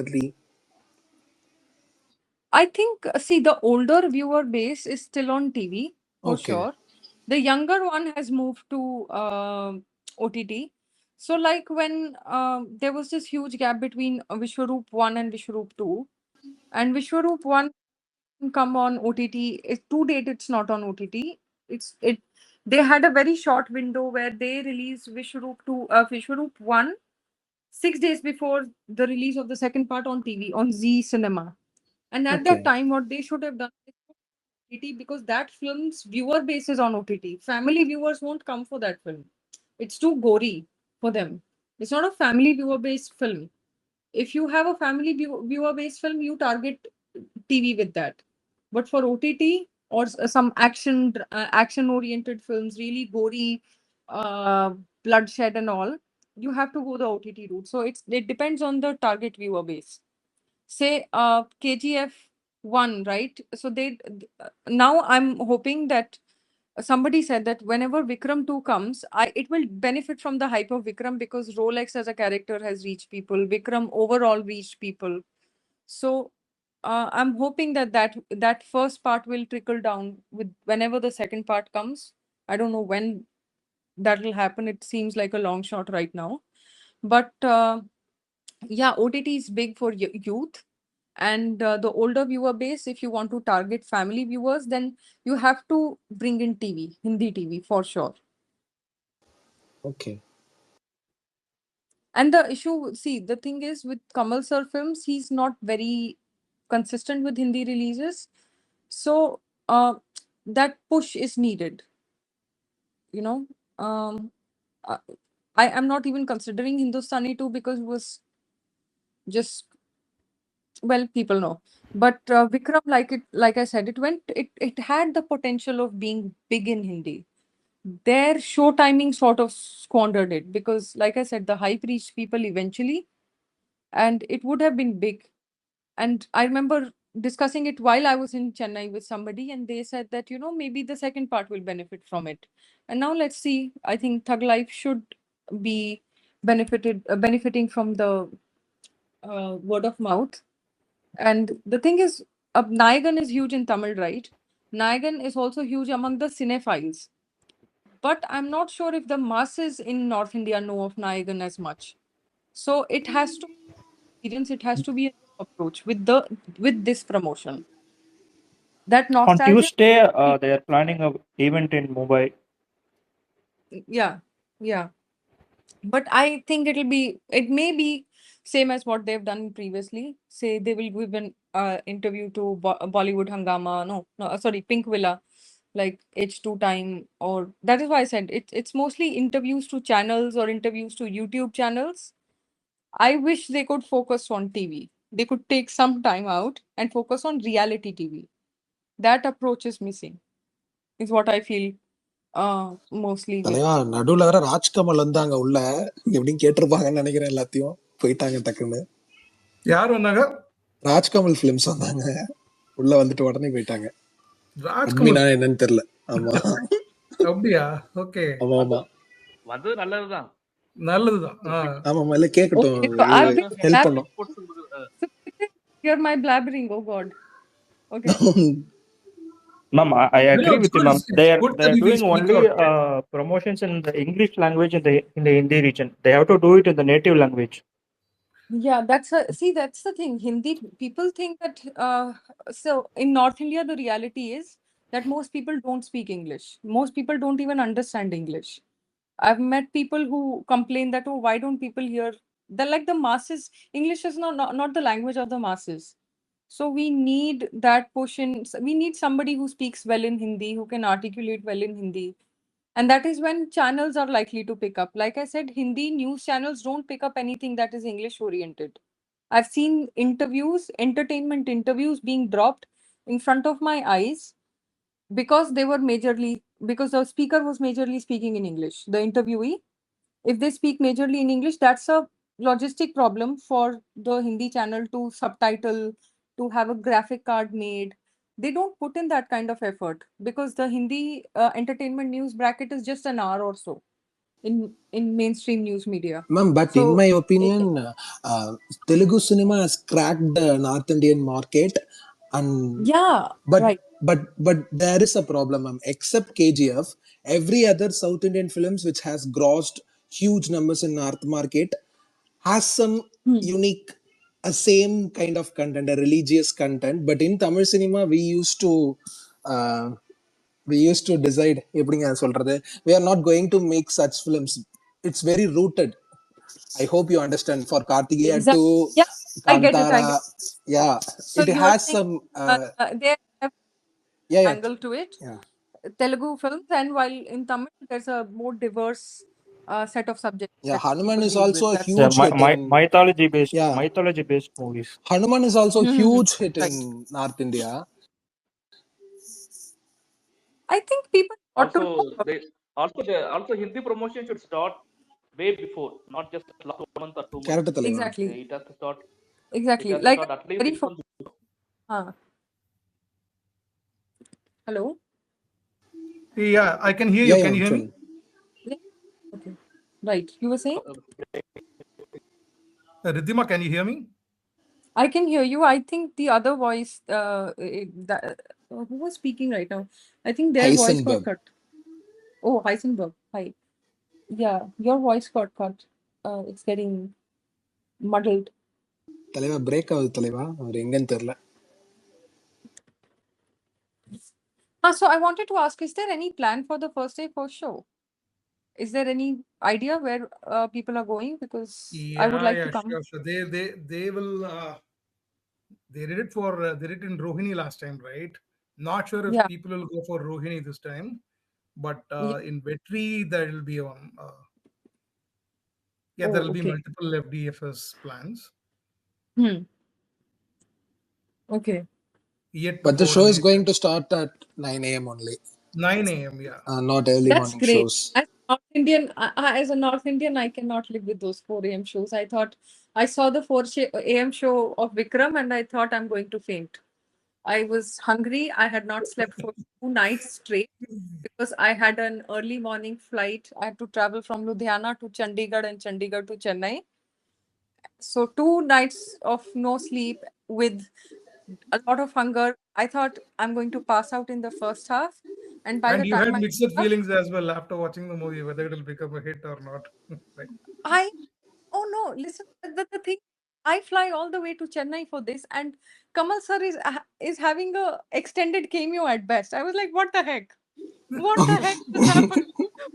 particularly? I think, see, the older viewer base is still on TV for Okay. sure. The younger one has moved to OTT. So, like when there was this huge gap between Vishwaroop 1 and Vishwaroop 2, and Vishwaroop 1 come on OTT. To date, it's not on OTT. It. They had a very short window where they released Vishwaroop 1 6 days before the release of the second part on TV on Z Cinema. And at that Okay. time, what they should have done is OTT, because that film's viewer base is on OTT. Family viewers won't come for that film. It's too gory for them. It's not a family viewer based film. If you have a family viewer based film, you target TV with that. But for OTT or some action oriented films, really gory, uh, bloodshed and all, you have to go the OTT route. So it depends on the target viewer base. Say KGF 1, right? So now I'm hoping that somebody said that whenever Vikram 2 comes, it will benefit from the hype of Vikram, because Rolex as a character has reached people. Vikram overall reached people. So I'm hoping that first part will trickle down with whenever the second part comes. I don't know when that will happen. It seems like a long shot right now. But yeah, OTT is big for youth. And the older viewer base, if you want to target family viewers, then you have to bring in TV, Hindi TV for sure. Okay. And the issue, see, the thing is with Kamal sir films, he's not very consistent with Hindi releases. So that push is needed, you know. Um, uh, I am not even considering Hindustani too, because it was just, well, people know. But Vikram, like I said, it had the potential of being big in Hindi. Their show timing sort of squandered it, because, like I said, the hype reached people eventually, and it would have been big. And I remember discussing it while I was in Chennai with somebody, and they said that, maybe the second part will benefit from it. And now let's see. I think Thug Life should be benefiting from the word of mouth. And the thing is, Nayagan is huge in Tamil, right? Nayagan is also huge among the cinephiles. But I'm not sure if the masses in North India know of Nayagan as much. So it has to experience, it has to be a new approach with this promotion. That On nostalgia, Tuesday, they are planning a event in Mumbai. yeah, yeah. But I think it may be same as what they've done previously. Say they will give an interview to Bollywood Hangama, no, sorry, Pink Villa, like H2 Time, or that is why I said it's mostly interviews to channels or interviews to YouTube channels. I wish they could focus on TV. They could take some time out and focus on reality TV. That approach is missing, is what I feel mostly with. தலைவா நடுவுல வர ராஜ்கமல் வந்தாங்க உள்ள எப்படின்னு கேட்டிருப்பாங்கன்னு நினைக்கிறேன். எல்லாத்தையும் போயிட்டாங்க டக்குன்னு. யார் வந்தாங்க? ராஜ்கமல் பிலிம்ஸ் வந்தாங்க, உள்ள வந்துட்டு உடனே போயிட்டாங்க. ராஜ்கமல் அட்மினா என்னன்னு தெரியல. ஆமா அப்படியா? ஓகே, ஆமா ஆமா வந்தது நல்லதுதான். நல்லதுதான். ஆமா ஆமா, இல்ல கேட்கட்டும், Okay, so I've been help பண்ணோம். So hear my blabbering. Oh God. Okay. Ma'am, I No, agree it's with you, good. ma'am. It's They are good that you doing speak only out. promotions in the English language in the Hindi region. They have to do it in the native language. Yeah, that's the thing. Hindi people think that so in North India the reality is that most people don't speak English. Most people don't even understand English. I've met people who complain that, oh, why don't people hear? They're like the masses. English is not the language of the masses. So we need that push in. We need somebody who speaks well in Hindi, who can articulate well in Hindi. And that is when channels are likely to pick up. Like I said, Hindi news channels don't pick up anything that is English oriented. I've seen entertainment interviews being dropped in front of my eyes because because the speaker was majorly speaking in English. The interviewee, if they speak majorly in English, that's a logistic problem for the Hindi channel to subtitle, to have a graphic card made. They don't put in that kind of effort because the Hindi entertainment news bracket is just an hour or so. in mainstream news media. Ma'am, but in So my opinion, Telugu cinema has cracked the North Indian market, and yeah, but right. but there is a problem, ma'am. Except KGF, every other South Indian films which has grossed huge numbers in North market has some unique, a same kind of content, a religious content. But in Tamil cinema, uh, we used to decide எப்படிங்க சொல்றது, we are not going to make such films. It's very rooted. I hope you understand. For Kartikeya to Exactly. Yeah, I get it. I Kantara, get. yeah, So it you are has saying some they have yeah, yeah, angle to it, yeah, Telugu films, and while in Tamil there's a more diverse set of subjects yeah. that Hanuman people is deal also with. a That's Yeah, huge hit in, yeah, mythology based movies. Hanuman is also a huge hit in right. North India. I think people ought to Also, know about. also Hindi promotion should start way before, not just last 1 month or 2 months. Character Talaiva. Exactly. It has to start. It Exactly. has to Like start at least very 6 months before. Hello. Yeah, I can hear you. Yeah, Can yeah, you hear me? Chol. Yeah. Okay. Right. You were saying? Riddhima, can you hear me? I can hear you. I think the other voice, who was speaking right now? I think their voice got Heisenberg. cut. Oh, Heisenberg. Hi. Yeah, your voice got cut. It's getting muddled. தலைவா break ஆகுது தலைவா, அவர் எங்கன்னு தெரியல. So I wanted to ask, is there any plan for the first day first show? Is there any idea where people are going? Because I would like to come. Sure. So they will. They did it for they did it in Rohini last time, right? Not sure if Yeah. people will go for Rohini this time, but Yeah. in Vetri there will be yeah, Oh, there will be okay. multiple FDFS plans Okay. yet to But the show is coordinate. going to start at 9 a.m. only, 9 a.m. Yeah. not early That's morning great. shows. As a North Indian, I cannot live with those 4 a.m. shows. I thought I saw the 4 a.m. show of Vikram and I thought I'm going to faint. I was hungry. I had not slept for 2 nights straight because I had an early morning flight. I had to travel from Ludhiana to Chandigarh and Chandigarh to Chennai. So 2 nights of no sleep with a lot of hunger. I thought I'm going to pass out in the first half. And by And the you time had I mixed woke up, feelings as well after watching the movie, whether it will become a hit or not. Right. I oh no, listen, the thing, I fly all the way to Chennai for this, and Kamal sir is having a extended cameo at best. I was like, what the heck? What the heck just happened?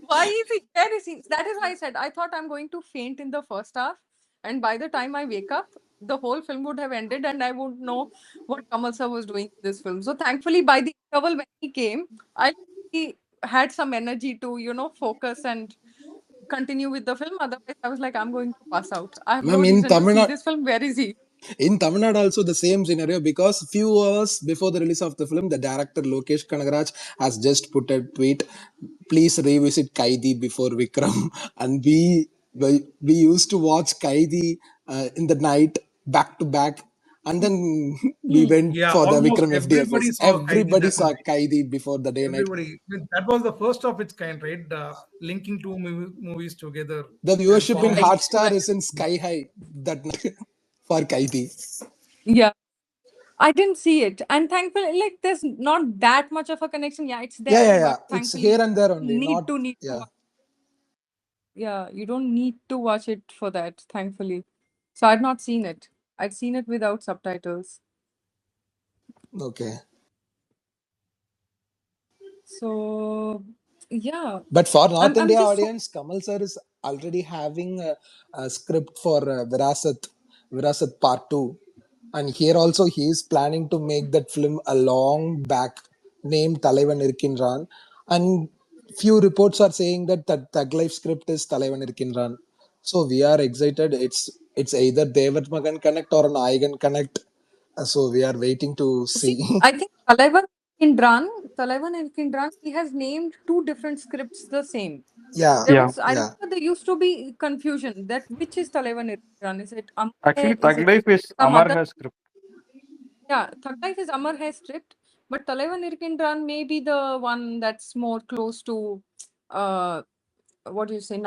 Why is he there? Is he? That is why I said I thought I'm going to faint in the first half, and by the time I wake up, the whole film would have ended, and I wouldn't know what Kamal sir was doing in this film. So thankfully, by the interval when he came, I he had some energy to focus and continue with the film. Otherwise, I was like, I'm going to pass out. I have no Ma'am, in reason to Tamil see Nadu, this film. Where is he? in Tamil Nadu also the same scenario, because few hours before the release of the film, the director Lokesh Kanagaraj has just put a tweet, please revisit Kaidi before Vikram. And we used to watch Kaidi in the night back to back, and then we went Yeah, for the almost Vikram FDFS. everybody saw Kaidi Everybody that saw night. Kaidi before the day night. Everybody. I mean, that was the first of its kind, right? Linking two movies together The and viewership in forming. Right, Hotstar right. is in sky high that night for Kaidi. Yeah. I didn't see it. And thankfully, like, there's not that much of a connection. Yeah, it's Yeah, there, yeah, yeah. but It's thankfully, here and there you only. need Not to yeah. watch. Yeah, you don't need to watch it for that, thankfully. So I'd not seen it. I'd seen it without subtitles. Okay. So yeah, But for North I'm India just so audience, Kamal sir is already having a script for Virasat Part 2. And here also he is planning to make that film a long back, named Talaivan Irkinran. And few reports are saying that that Thug Life script is Talaivan Irkinran. So we are excited. It's either Devat Magan Connect or an Aigan Connect. So we are waiting to see. see. I think Talaivan Indran, he has named two different scripts the same. Yeah, There Yeah. was, I yeah. remember there used to be confusion that which is Talaivan Indran? Is it Actually, Amar? Is Thug it Life is some Amar other? has script. Yeah, Thug Life is Amar Hai script, but Talaivan Irkindran may be the one that's more close to uh what do you say?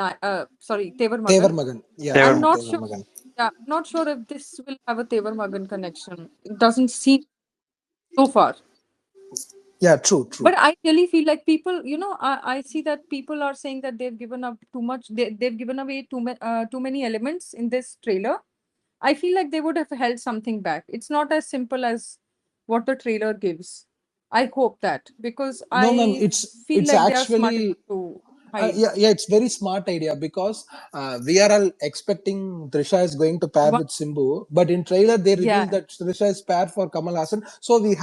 Sorry, Tevar Tevar Magan. Magan. Yeah, Tevar I'm Magan. not Tevar sure. Magan. Yeah, I'm not sure if this will have a Tevar Magan connection. It doesn't seem so far. Yeah, true, true. But I really feel like people, I see that people are saying that they've given up too much. They've given away too many elements in this trailer. I feel like they would have held something back. It's not as simple as what the trailer gives. I hope that because No, ma'am, I feel it's like they are smart actually enough to hide. yeah, it's very smart idea because we are all expecting Trisha is going to pair One, with Simbu, but in trailer they revealed yeah, that Trisha is pair for Kamal Hassan. So we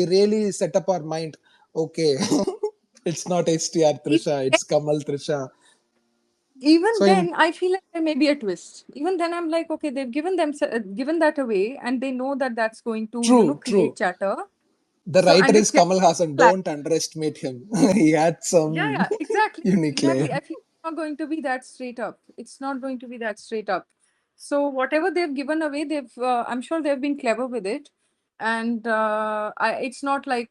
really set up our mind. Okay, it's not STR even Trisha, then, it's Kamal Trisha. even So in then, I feel like there may be a twist. Even then, I'm like, okay, they've given that away, and they know that that's going to true, create true. chatter. The So writer and is it's Kamal Hassan. Don't underestimate him. He had yeah, some yeah, exactly. unique layer. Exactly. I feel it's not going to be that straight up. It's not going to be that straight up. So whatever they've given away, I'm sure they've been clever with it. And it's not like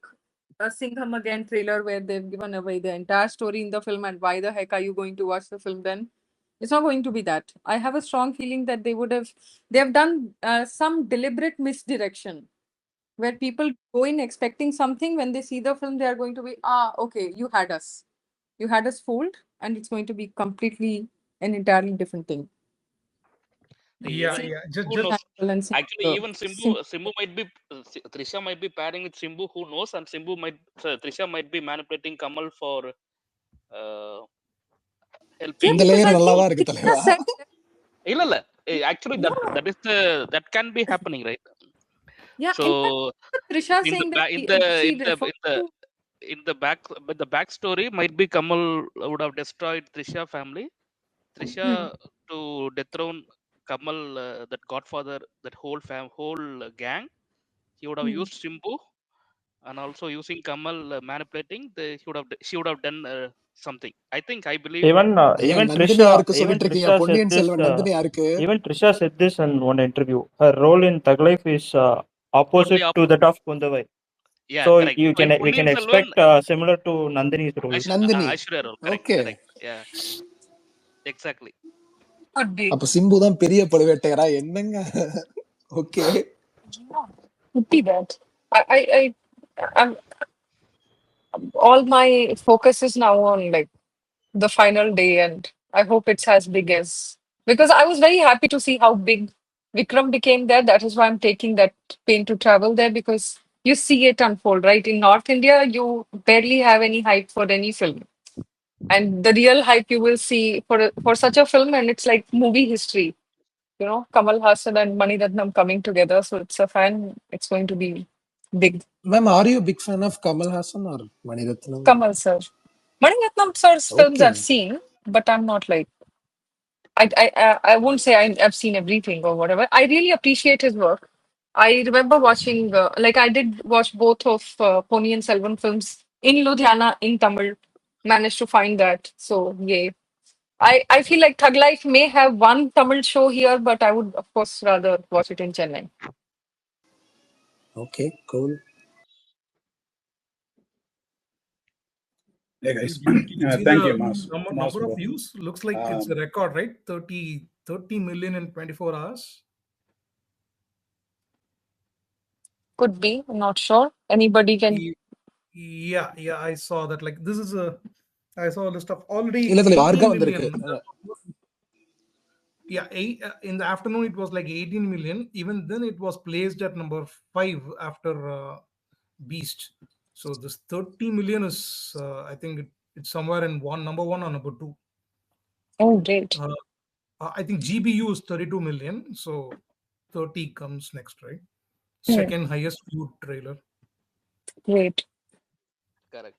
a Singham Again trailer where they've given away the entire story in the film. And why the heck are you going to watch the film then? It's not going to be that. I have a strong feeling that they have done some deliberate misdirection where people go in expecting something. When they see the film, they are going to be, okay, you had us fooled, and it's going to be completely an entirely different thing. Yeah, Even Same yeah. who Just knows? Hannibal and same Actually, even Simbu might be Trisha might be pairing with Simbu. Who knows? And Trisha might be manipulating Kamal for uh, yeah, helping இந்த because layer I think நல்லாவா இருக்கு Krishna தலைவா. said இல்ல இல்ல actually no, that is that can be happening, right? yeah, So in fact Trisha in the saying that back she in the referred in the to in the back but the backstory might be Kamal would have destroyed Trisha family. Trisha hmm, to dethrone Kamal, that godfather, that whole gang. He would have hmm. used Simbu, and also using Kamal manipulating. She would have done something. I believe. ஐயா Even Nandini Trisha யாருக்கு even சொல்லிட்டு இருக்கீங்க? Trisha said Ponniyin this. Selvan Nandini யாருக்கு? Even Trisha said this in one interview. Her role in Thug Life is Totally opposite to opposite. that of Kundavai. Yeah, So correct. you So can in we can Punniyin Selvan, expect similar to Nandini's role. Nandini. Aishwarya role. Correct, okay. correct. Yeah, exactly. Could be. அப்ப சிம்பு தான் பெரிய பழுவேட்டையரா? என்னங்க? Okay. Yeah, could be that. I'm all my focus is now on like the final day, and I hope it's as big as because I was very happy to see how big Vikram became there. That is why I'm taking that pain to travel there because you see it unfold, right? In North India, you barely have any hype for any film. And the real hype you will see for such a film, and it's like movie history. Kamal Hassan and Mani Ratnam coming together. So it's going to be big. Ma'am, are you a big fan of Kamal Hassan or Mani Ratnam? Kamal sir. Mani Ratnam sir's films I've Okay. seen, but I'm not like I won't say I've seen everything or whatever. I really appreciate his work. I remember watching, like I did watch both of Ponniyin Selvan films in Ludhiana in Tamil. Managed to find that. So, yay. I feel like Thug Life may have one Tamil show here, but I would, of course, rather watch it in Chennai. Okay, cool. Hey guys, Did you see thank the you, Mas. Mas number of bro. views? Looks like it's a record, right? 30 million in 24 hours. Could be, I'm not sure. Anybody can. Yeah, yeah, I saw that. Like this is I saw a list of already இல்ல தலைவா, 18 யாருக்கா million. வந்திருக்கு? Yeah, in the afternoon it was like 18 million. Even then it was placed at number 5 after Beast. So this 30 million is I think it's somewhere in number one or number two. Oh, great. I think GBU is 32 million. So 30 comes next, right? Hmm, Second highest viewed trailer. great. Correct.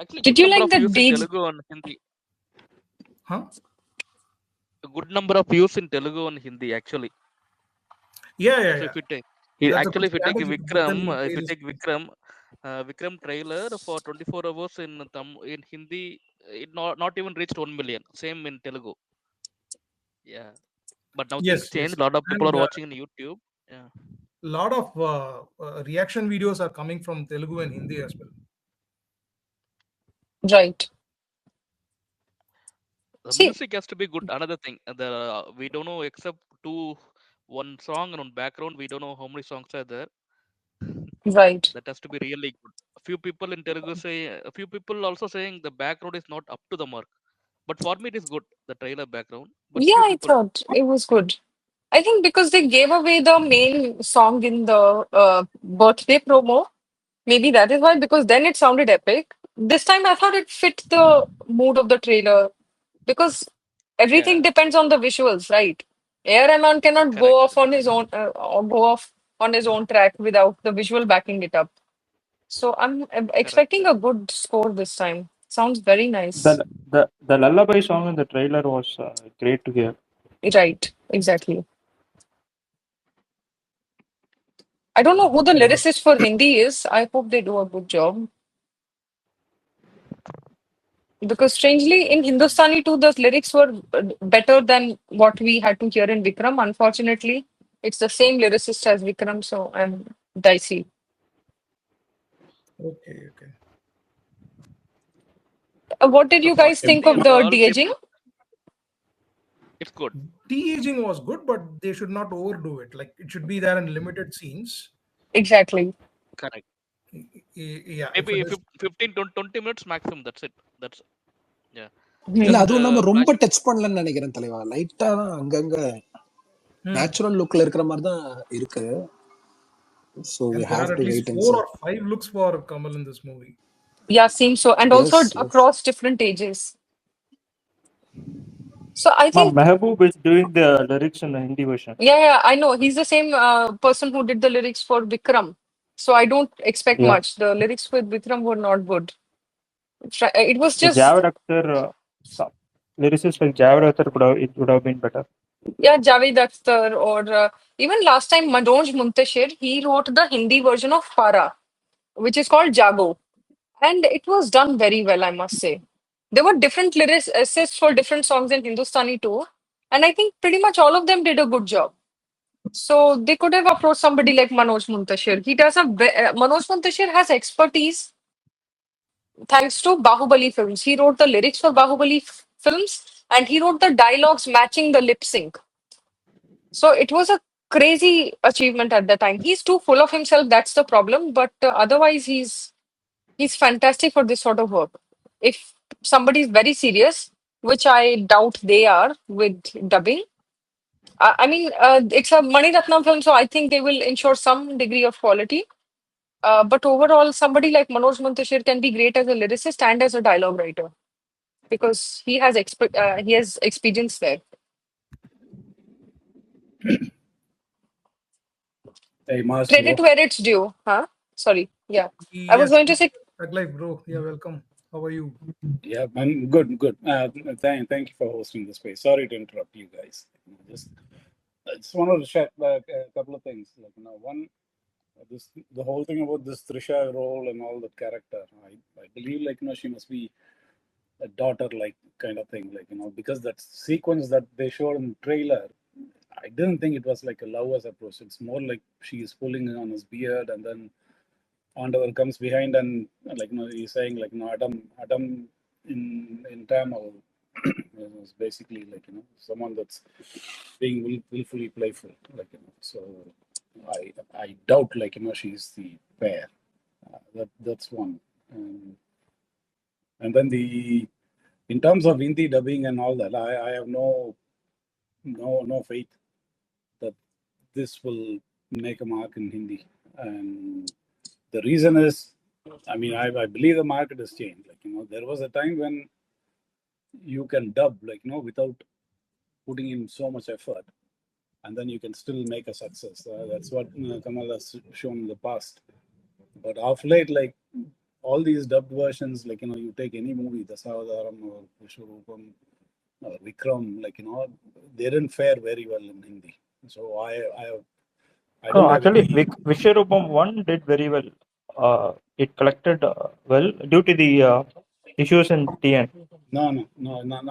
Actually, Did good you number like of the views in dates? Telugu and Hindi. Huh? A good number of views in Telugu and Hindi. Actually, Yeah, yeah, actually, yeah. if you take That's a good actually if you take strategy to put them Vikram, in if you places. take Vikram trailer for 24 hours in Hindi, it not even reached 1 million. Same in Telugu. Yeah, but now things Yes, change. yes. A lot of people And are watching in YouTube. Yeah, lot of reaction videos are coming from Telugu and Hindi as well. Right. The See, music has to be good. Another thing, we don't know except one song and on background. We don't know how many songs are there. right. That has to be really good. A few people in Telugu say, a few people also saying the background is not up to the mark. But for me, it is good. The trailer background. But Yeah, few I people, thought it was good. I think because they gave away the main song in the birthday promo. Maybe that is why, because then it sounded epic. This time I thought it fit the mood of the trailer because everything yeah, depends on the visuals, right? Air Rahman cannot go correct, off correct, on his own or go off on his own track without the visual backing it up. So I'm correct, expecting a correct. good score this time. Sounds very nice. The lullaby song in the trailer was great to hear. Right, exactly. I don't know who the lyricist for Hindi is. I hope they do a good job. Because strangely, in Hindustani too, the lyrics were better than what we had to hear in Vikram. Unfortunately, it's the same lyricist as Vikram, so I'm dicey. Okay, okay. What did So you for guys think Hindi of and the all de-aging? people, it's good. De-aging was good, but they should not overdo it. Like it should be there in limited scenes. Exactly. Correct. Yeah, if Maybe it is. 15 to 20 minutes maximum. That's it. That's yeah. இல்ல Hmm. Just அதுவும் இல்லாம ரொம்ப flashing. Touch பண்ணலன்னு நினைக்கிறேன் தலைவா. லைட்டா தான் அங்கங்க Hmm. நேச்சுரல் லுக்ல இருக்கிற மாதிரி தான் இருக்கு. So we And there have are at to least wait and 4 see. or 5 looks for Kamal in this movie. Yeah, seems so. And also Yes, yes. across different ages. So I Ma'am, think, Mehboob is doing the lyrics in the Hindi version. yeah, I know. He's the same person who did the lyrics for Vikram. So I don't expect Yeah. much. The lyrics with Vikram were not good. It was The just, Javed Akhtar, lyricist like Javed Akhtar it would have been better. yeah, Javed Akhtar or even last time Manoj Muntashir, he wrote the Hindi version of Farah, which is called Jago. And it was done very well, I must say. There were different lyrics essays for different songs in Hindustani too. And I think pretty much all of them did a good job. So they could have approached somebody like Manoj Muntashir. He does a Manoj Muntashir has expertise thanks to Bahubali films. He wrote the lyrics for Bahubali films and he wrote the dialogues matching the lip sync. So it was a crazy achievement at the time. He's too full of himself, that's the problem. But otherwise, he's fantastic for this sort of work. If somebody is very serious, which I doubt they are with dubbing, it's a Mani Ratnam film, so I think they will ensure some degree of quality. But overall, somebody like Manoj Muntashir can be great as a lyricist and as a dialogue writer because he has experience there. Hey, Mars, Credit bro. where it's due, huh? Sorry, yeah. I was Yes, going to say, live, bro. Yeah, welcome. How are you? Yeah, man, good, good. Thank you for hosting the space. Sorry to interrupt you guys. I just wanted to share a couple of things. Like, one, the whole thing about this Trisha role and all that character. I believe, like, she must be a daughter, like, kind of thing. Like, because that sequence that they showed in the trailer, I didn't think it was like a lover's approach. It's more like she is pulling on his beard, and then Andor comes behind and like he's saying like Adam in Tamil is basically like someone that's being willfully playful, like so I doubt like she's the pair. That's one. And then the in terms of Hindi dubbing and all that, I have no faith that this will make a mark in Hindi. And the reason is, I mean, I believe the market has changed. Like, there was a time when you can dub, like, without putting in so much effort, and then you can still make a success. That's what Kamal has shown in the past. But of late, like, all these dubbed versions, like, you take any movie, Dasavadaram or Vishwarupam or Vikram, like, they didn't fare very well in Hindi. So I No, don't have actually, any. Vishwarupam 1 did very well. It collected well due to the issues in TN. No.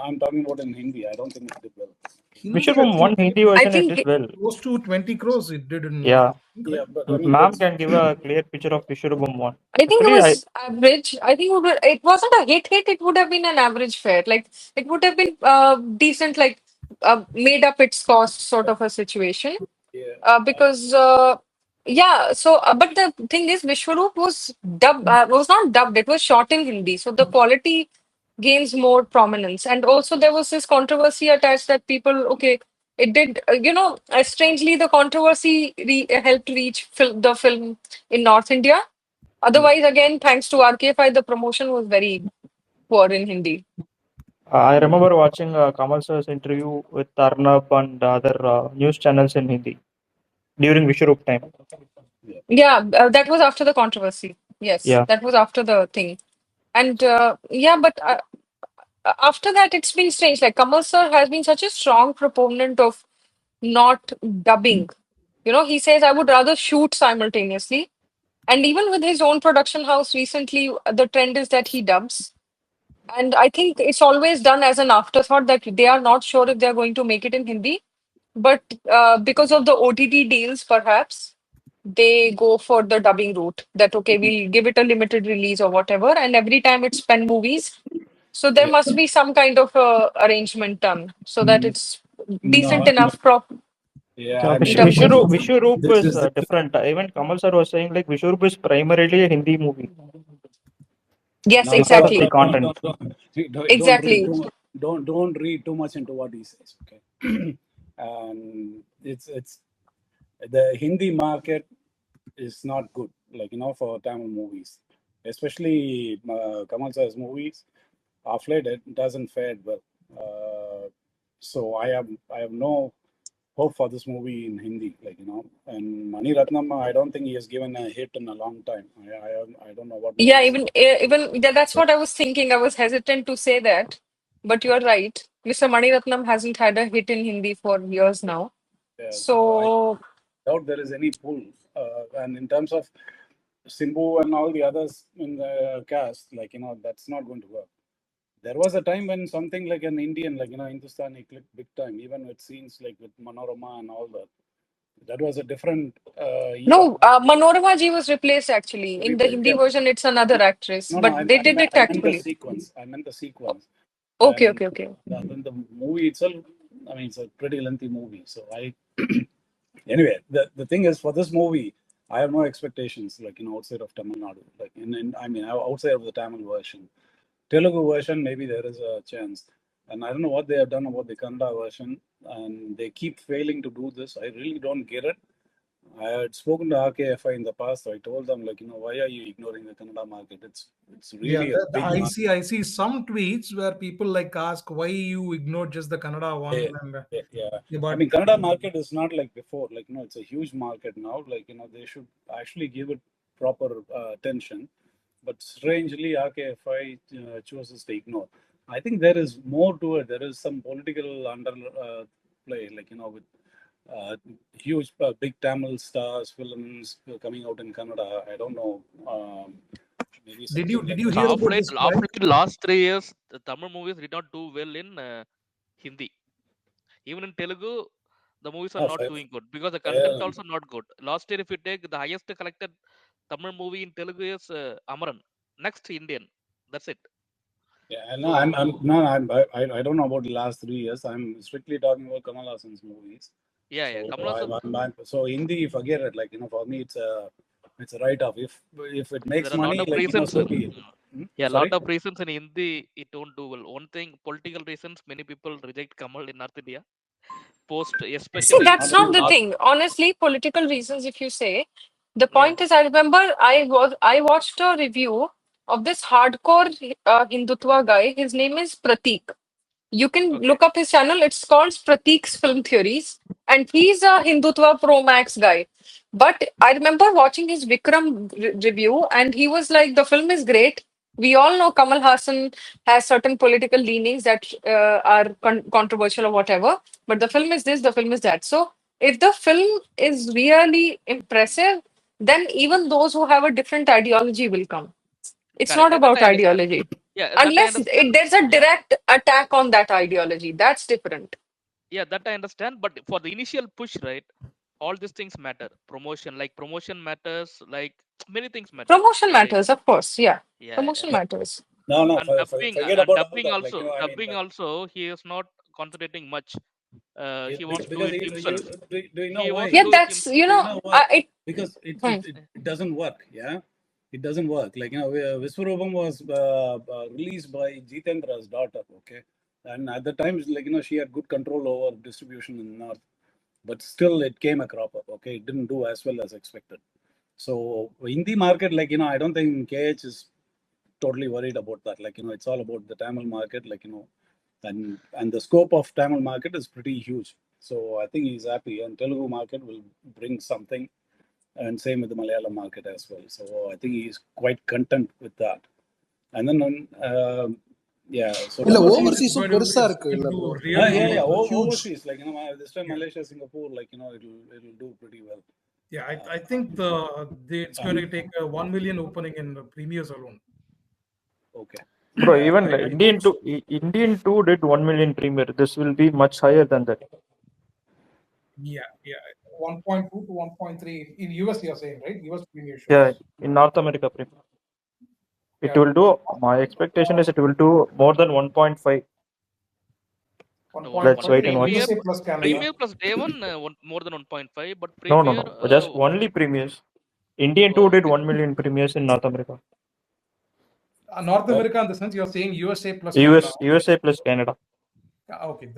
I'm talking about in Hindi. I don't think it did well. Hindi, I Vishwabham think one Hindi I version it think did well. close to 20 crores it did in Yeah, Yeah, but I mean, ma'am that's can give a clear picture of Vishwabham one. I think it Actually, I was average. I think it wasn't a hit. It would have been an average fare. Like it would have been decent, like made up its cost sort of a situation. yeah. Because yeah, so but the thing is, Vishwaroop was not dubbed. It was shot in Hindi, so the quality gains more prominence. And also there was this controversy attached that people, okay, it did, strangely the controversy helped reach the film in North India. Otherwise, again, thanks to RKFI, the promotion was very poor in Hindi. I remember watching Kamal sir's interview with Arnab and other news channels in Hindi during Vishwaroop time. Yeah, that was after the controversy. Yes, Yeah. that was after the thing. And yeah, but after that, it's been strange. Like Kamal sir has been such a strong proponent of not dubbing. He says, I would rather shoot simultaneously. And even with his own production house recently, the trend is that he dubs. And I think it's always done as an afterthought that they are not sure if they're going to make it in Hindi. But because of the OTT deals, perhaps they go for the dubbing route that, okay, we'll give it a limited release or whatever. And every time it's Pen Movies. So there Yeah. must be some kind of arrangement done so that it's decent No. enough Yeah, Yeah, I mean, dubbed in. Vishwaroop this is is the different. Even Kamal sir was saying like Vishwaroop is primarily a Hindi movie Yes, no, because of the exactly. content. don't read Exactly. too don't read too much into what he says. Okay, it's the Hindi market is not good. Like for Tamil movies, especially Kamal sir's movies. Of late, it doesn't fare well. So I have no hope for this movie in Hindi. And Mani Ratnam, I don't think he has given a hit in a long time. I don't know what Yeah, movies. that's what I was thinking. I was hesitant to say that, but you're right. Mr. Mani Ratnam hasn't had a hit in Hindi for years now. Yeah, so I So doubt there is any pull. And in terms of Simbu and all the others in the cast, that's not going to work. There was a time when something like an Indian, Hindustani clicked big time, even with scenes like with Manorama and all that. That was a different era. no, Manorama ji was replaced actually. In the Hindi Yeah. version, it's another actress, No, but they did it I meant the tactfully. sequence. I meant the sequence. Okay, And okay, okay. then the movie itself, I mean, it's a pretty lengthy movie. So anyway, the thing is, for this movie, I have no expectations, outside of Tamil Nadu. I mean, outside of the Tamil version. Telugu version, maybe there is a chance. And I don't know what they have done about the Kannada version. And they keep failing to do this. I really don't get it. I had spoken to RKFI in the past. I told them, why are you ignoring the Kannada market? It's Yeah, really a big I market. see. I see some tweets where people ask why you ignored just the Kannada one. Yeah. Yeah, I but mean, Kannada market is not like before. It's a huge market now. They should actually give it proper attention. But strangely, RKFI chooses to ignore. I think there is more to it. There is some political underplay, with uh, huge, big Tamil stars, films coming out in Kannada. I don't know. Maybe did something you like hear Of about late, this of guy? late, last 3 years, the Tamil movies did not do well in Hindi. Even in Telugu, the movies are oh, not fire, doing good because the content fire. also not good. Last year, if you take the highest collected Tamil movie in Telugu is Amaran. Next Indian. That's it. Yeah, no, So no, I don't know about the last 3 years. I'm strictly talking about Kamal Hassan's movies. yeah, So Kamal Hassan. so Hindi, forget it. For me, it's a write-off. If it makes There are a lot money, of reasons. so be it. Yeah, a lot Sorry. of reasons in Hindi it don't do well. One thing, political reasons. Many people reject Kamal in North India. Post, See, especially that's Not not only the that. thing. Honestly, political reasons, if you say, the yeah. point is, I remember I watched a review of this hardcore Hindutva guy. His name is Pratik. You can Okay. look up his channel. It's called Pratik's Film Theories, and he's a Hindutva Pro Max guy. But I remember watching his Vikram review, and he was like, "The film is great. We all know Kamal Hassan has certain political leanings that are controversial or whatever, but the film is this, the film is that." So, if the film is really impressive, then even those who have a different ideology will come. It's Correct. not That about I understand. ideology. Yeah, that I Unless understand. there's a Yeah, direct attack on that ideology. That's different. yeah, that I understand. But for the initial push, right? All these things matter. Promotion matters. Like many things matter. Promotion Like matters, of course. Yeah. yeah, Promotion Yeah. matters. No, and forget about all dubbing that. Like, also, I mean, like, he is not concentrating much. He wants to do because it himself. do you know He wants to why? Yeah, do it that's, himself. you Do you know, know why? it. Because Hmm. it doesn't work. Yeah, it doesn't work. Like, Viswarupam was released by Jitendra's daughter. Okay, and at the time, like, she had good control over distribution in North, but still it came a crop up. Okay, it didn't do as well as expected. So Hindi market, like, I don't think KH is totally worried about that. Like, it's all about the Tamil market. Like, and the scope of Tamil market is pretty huge. So I think he's happy, and Telugu market will bring something, and same with the Malayalam market as well. So I think he's quite content with that. And then, yeah, so இல்ல Overseas, ஓவர்சீஸும் by the way, பெருசா it's இருக்கு going இல்ல to bro. really yeah, huge. overseas, like, this time Yeah. Malaysia, Singapore, like, it'll do pretty well. Yeah, I think it's going to take 1 million opening in the premieres alone. Okay. Bro, Yeah, even I Indian hope so. two, Indian two did 1 million premier. This will be much higher than that. Yeah, 1.2 to 1.3 in US. You're saying, right? US premiere shows. Yeah, in North America premier. It Yeah. will do. My expectation is it will do more than 1.5. Let's wait and watch. Premier, USA plus Canada. Premier plus day one, more than 1.5. But No, Premier, just only premiers. Indian two did 1 million premiers in North America. North America, in the sense you're saying USA plus US, Canada. USA plus Canada. Okay,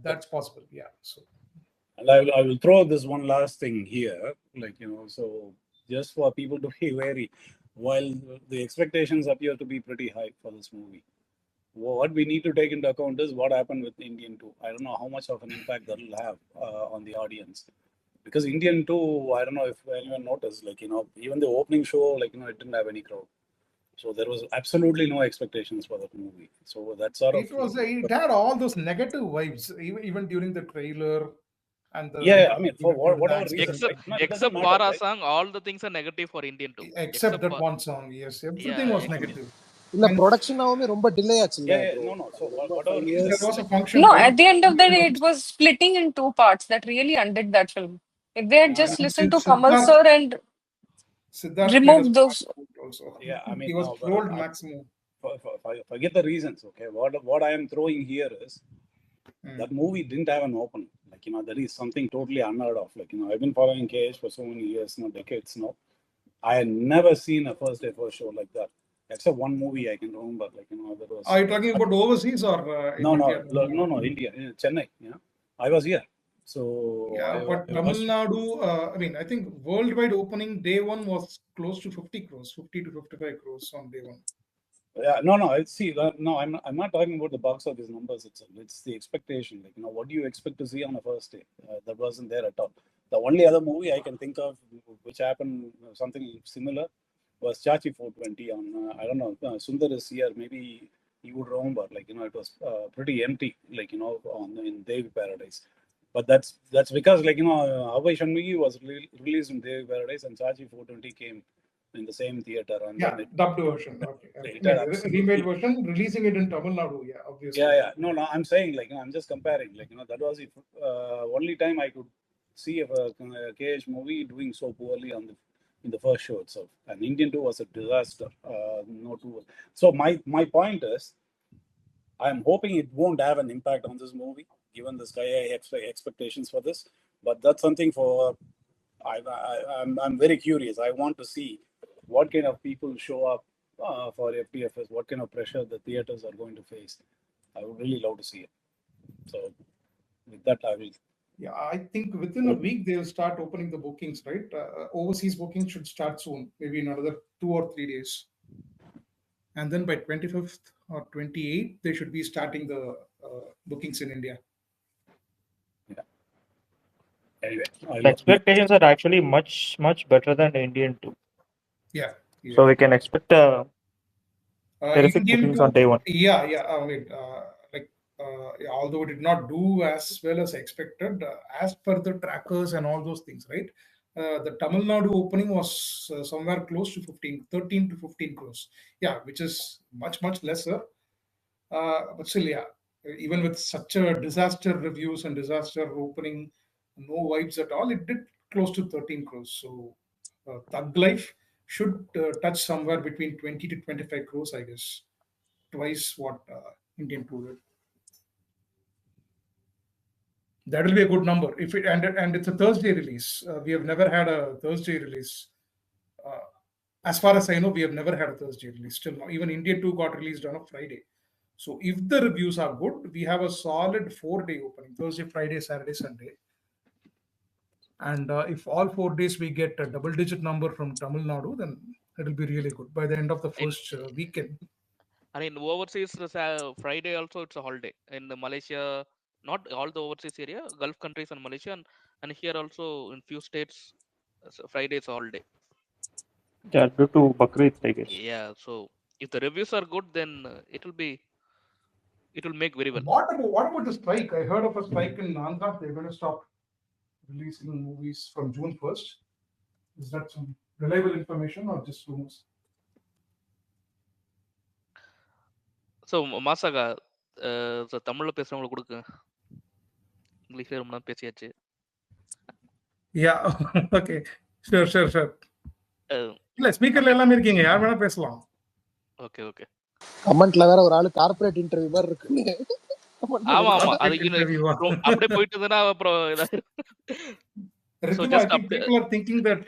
that's possible. Yeah. So and I will throw this one last thing here, like, so just for people to be wary, while the expectations appear to be pretty high for this movie, what we need to take into account is what happened with Indian 2. I don't know how much of an impact that will have on the audience. Because Indian 2, I don't know if anyone noticed, like, even the opening show, like, it didn't have any crowd. So there was absolutely no expectations for that movie. So that sort of. it had all those negative vibes, even during the trailer and the. Yeah, I mean, for whatever dances reason, except like, it doesn't except matter, Para right? song, all the things are negative for Indian too. Except that one song, yes, everything was negative. இல்ல ப்ரொடக்ஷனாவுமே ரொம்ப delay ஆச்சுல்ல Yeah, bro. no. So whatever reason, There was a function. No, right? at the end of the day, it was splitting in two parts that really undid that film. If they had just And listened to Siddharth- Kamal sir and Siddharth removed played a those. small part also. Yeah, I mean, he was no, trolled maximum. forget the reasons. Okay, what I am throwing here is that movie didn't have an opening. Like, that is something totally unheard of. Like, I've been following KH for so many years, decades now. I had never seen a first day first show like that, except one movie I can remember. Like, that was. Are you talking about overseas or in India? No, India, in Chennai. Yeah, I was here. So yeah, but Tamil Nadu, I mean, I think worldwide opening day one was close to 50 crores, 50 to 55 crores on day one. Yeah, no. I see. No, I'm not talking about the box office numbers itself. It's the expectation. Like, what do you expect to see on the first day? That wasn't there at all. The only other movie I can think of which happened something similar was Chachi 420 on. I don't know. Sundar is here. Maybe you would remember. Like, it was pretty empty. Like, in Devi Paradise. But that's because, like, Avai Shanmughi was released in Devi Paradise, and Chachi 420 came in the same theater, and Yeah, then dubbed version. Okay. Remade version, releasing it in Tamil Nadu. Yeah, obviously. Yeah. No. I'm saying, like, I'm just comparing. Like, that was the only time I could see a KH movie doing so poorly in the first show itself. And Indian 2 was a disaster. No two. So my point is, I'm hoping it won't have an impact on this movie, given the sky high expectations for this. But that's something for. I'm very curious. I want to see what kind of people show up for FTFS, what kind of pressure the theaters are going to face. I would really love to see it. So with that, I will. Yeah, I think within a week they'll start opening the bookings, right? Overseas bookings should start soon, maybe in another 2 or 3 days. And then by 25th or 28th, they should be starting the bookings in India. Yeah. Anyway, The expectations are actually much better than the Indian two. Yeah. So we can expect terrific Indian bookings two, on day one. Yeah. I mean, although it did not do as well as expected, as per the trackers and all those things, right? The Tamil Nadu opening was somewhere close to 13 to 15 crores. Yeah, which is much lesser. But still, yeah, even with such a disaster reviews and disaster opening, no vibes at all, it did close to 13 crores. So Thug Life should touch somewhere between 20 to 25 crores, I guess. Twice what Indian 2 did. That will be a good number. If it and it's a Thursday release. We have never had a Thursday release. As far as I know, we have never had a Thursday release till now. Even Indian 2 got released on a Friday. So if the reviews are good, we have a solid 4-day opening: Thursday, Friday, Saturday, Sunday. And if all 4 days we get a double-digit number from Tamil Nadu, then it will be really good by the end of the first weekend. And in overseas, Friday also it's a holiday. In Malaysia, not all the overseas area, Gulf countries and Malaysia, and here also in few states, Friday is a holiday. Yeah, due to Bakrid, I guess. Yeah, so if the reviews are good, then it will make very well. What about the strike? I heard of a strike in Andhra. They're going to stop releasing movies from June 1st. Is that some reliable information or just rumors? So Masaga, தமிழ்ல பேசுறவங்களுக்கு கொடுங்க. இங்கிலீஷ்ல ரொம்ப நேரம் பேசியாச்சு. Yeah. Okay. Sure. இல்ல ஸ்பீக்கர்ல எல்லாமே இருக்கீங்க, யார் வேணா பேசலாம். ஓகே. கமெண்ட்ல வேற ஒரு ஆளு கார்ப்பரேட் இன்டர்வியூ மாதிரி இருக்குன்னு. ஆமா அது அப்படியே போயிட்டு இருந்தா அப்புறம் So just people are thinking that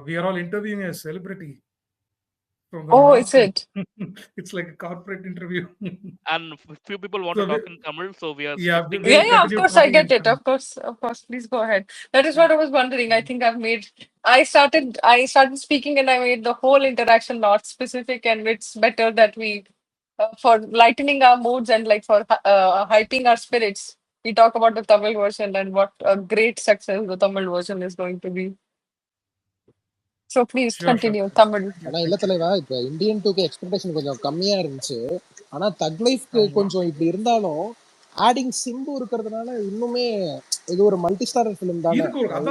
we are all interviewing a celebrity. Oh, is it? It's like a corporate interview. And few people want to talk in Tamil, so we are Yeah, of course, I get it. Of course, please go ahead. That is what I was wondering. I think I started speaking and I made the whole interaction not specific, and it's better that we, for lightening our moods and like for hyping our spirits, we talk about the Tamil version and what a great success the Tamil version is going to be. So please continue, Tamil. ஆனா இல்ல தலைவா, இப்ப Indian 2க்கு expectation கொஞ்சம் கம்மியா இருந்துச்சு. ஆனா தக் லைஃப்க்கு கொஞ்சம் இப்படி இருந்தாலும் ஆடிங் சிம்பு இருக்கிறதுனால இன்னுமே இது ஒரு மல்டி ஸ்டாரர் ஃபிலிம் தானே,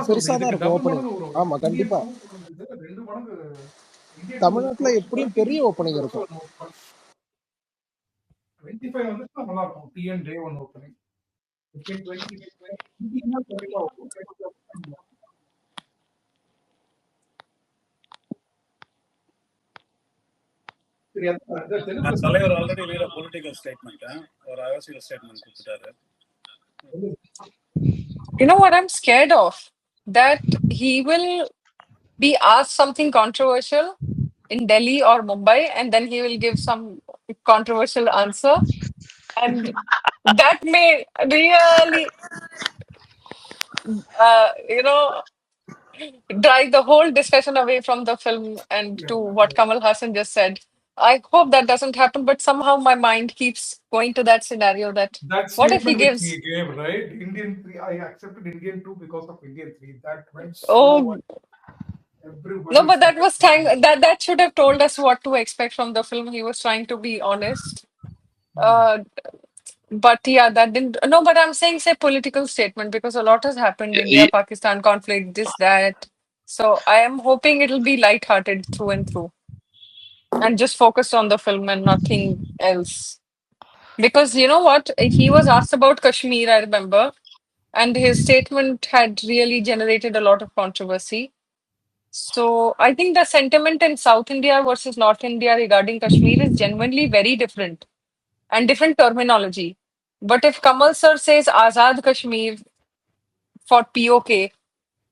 பெருசா தான் இருக்கும் ஓப்பனிங். ஆமா கண்டிப்பா தமிழ்நாட்டுல எப்படியும் பெரிய ஓப்பனிங் இருக்கும். 25 வந்துட்டு நல்லா இருக்கும். TN Day 1 opening. தலைவர் already made a political statement or அரசியல் ஸ்டேட்மென்ட் கொடுத்துட்டாரு. You know what I'm scared of? That he will be asked something controversial in Delhi or Mumbai, and then he will give some controversial answer, and that may really, drive the whole discussion away from the film and to what Kamal Hassan just said. I hope that doesn't happen, but somehow my mind keeps going to that scenario that what if he gives? He gave, right? Indian 3, I accepted Indian 2 because of Indian 3. That went so No, but that was that should have told us what to expect from the film. He was trying to be honest. But yeah, that didn't. No, but I'm saying say political statement because a lot has happened. India-Pakistan conflict, this, that. So I am hoping it'll be light-hearted through and through, and just focused on the film and nothing else. Because you know what, he was asked about Kashmir, I remember, and his statement had really generated a lot of controversy. So I think the sentiment in South India versus North India regarding Kashmir is genuinely very different and different terminology. But if Kamal sir says Azad Kashmir for POK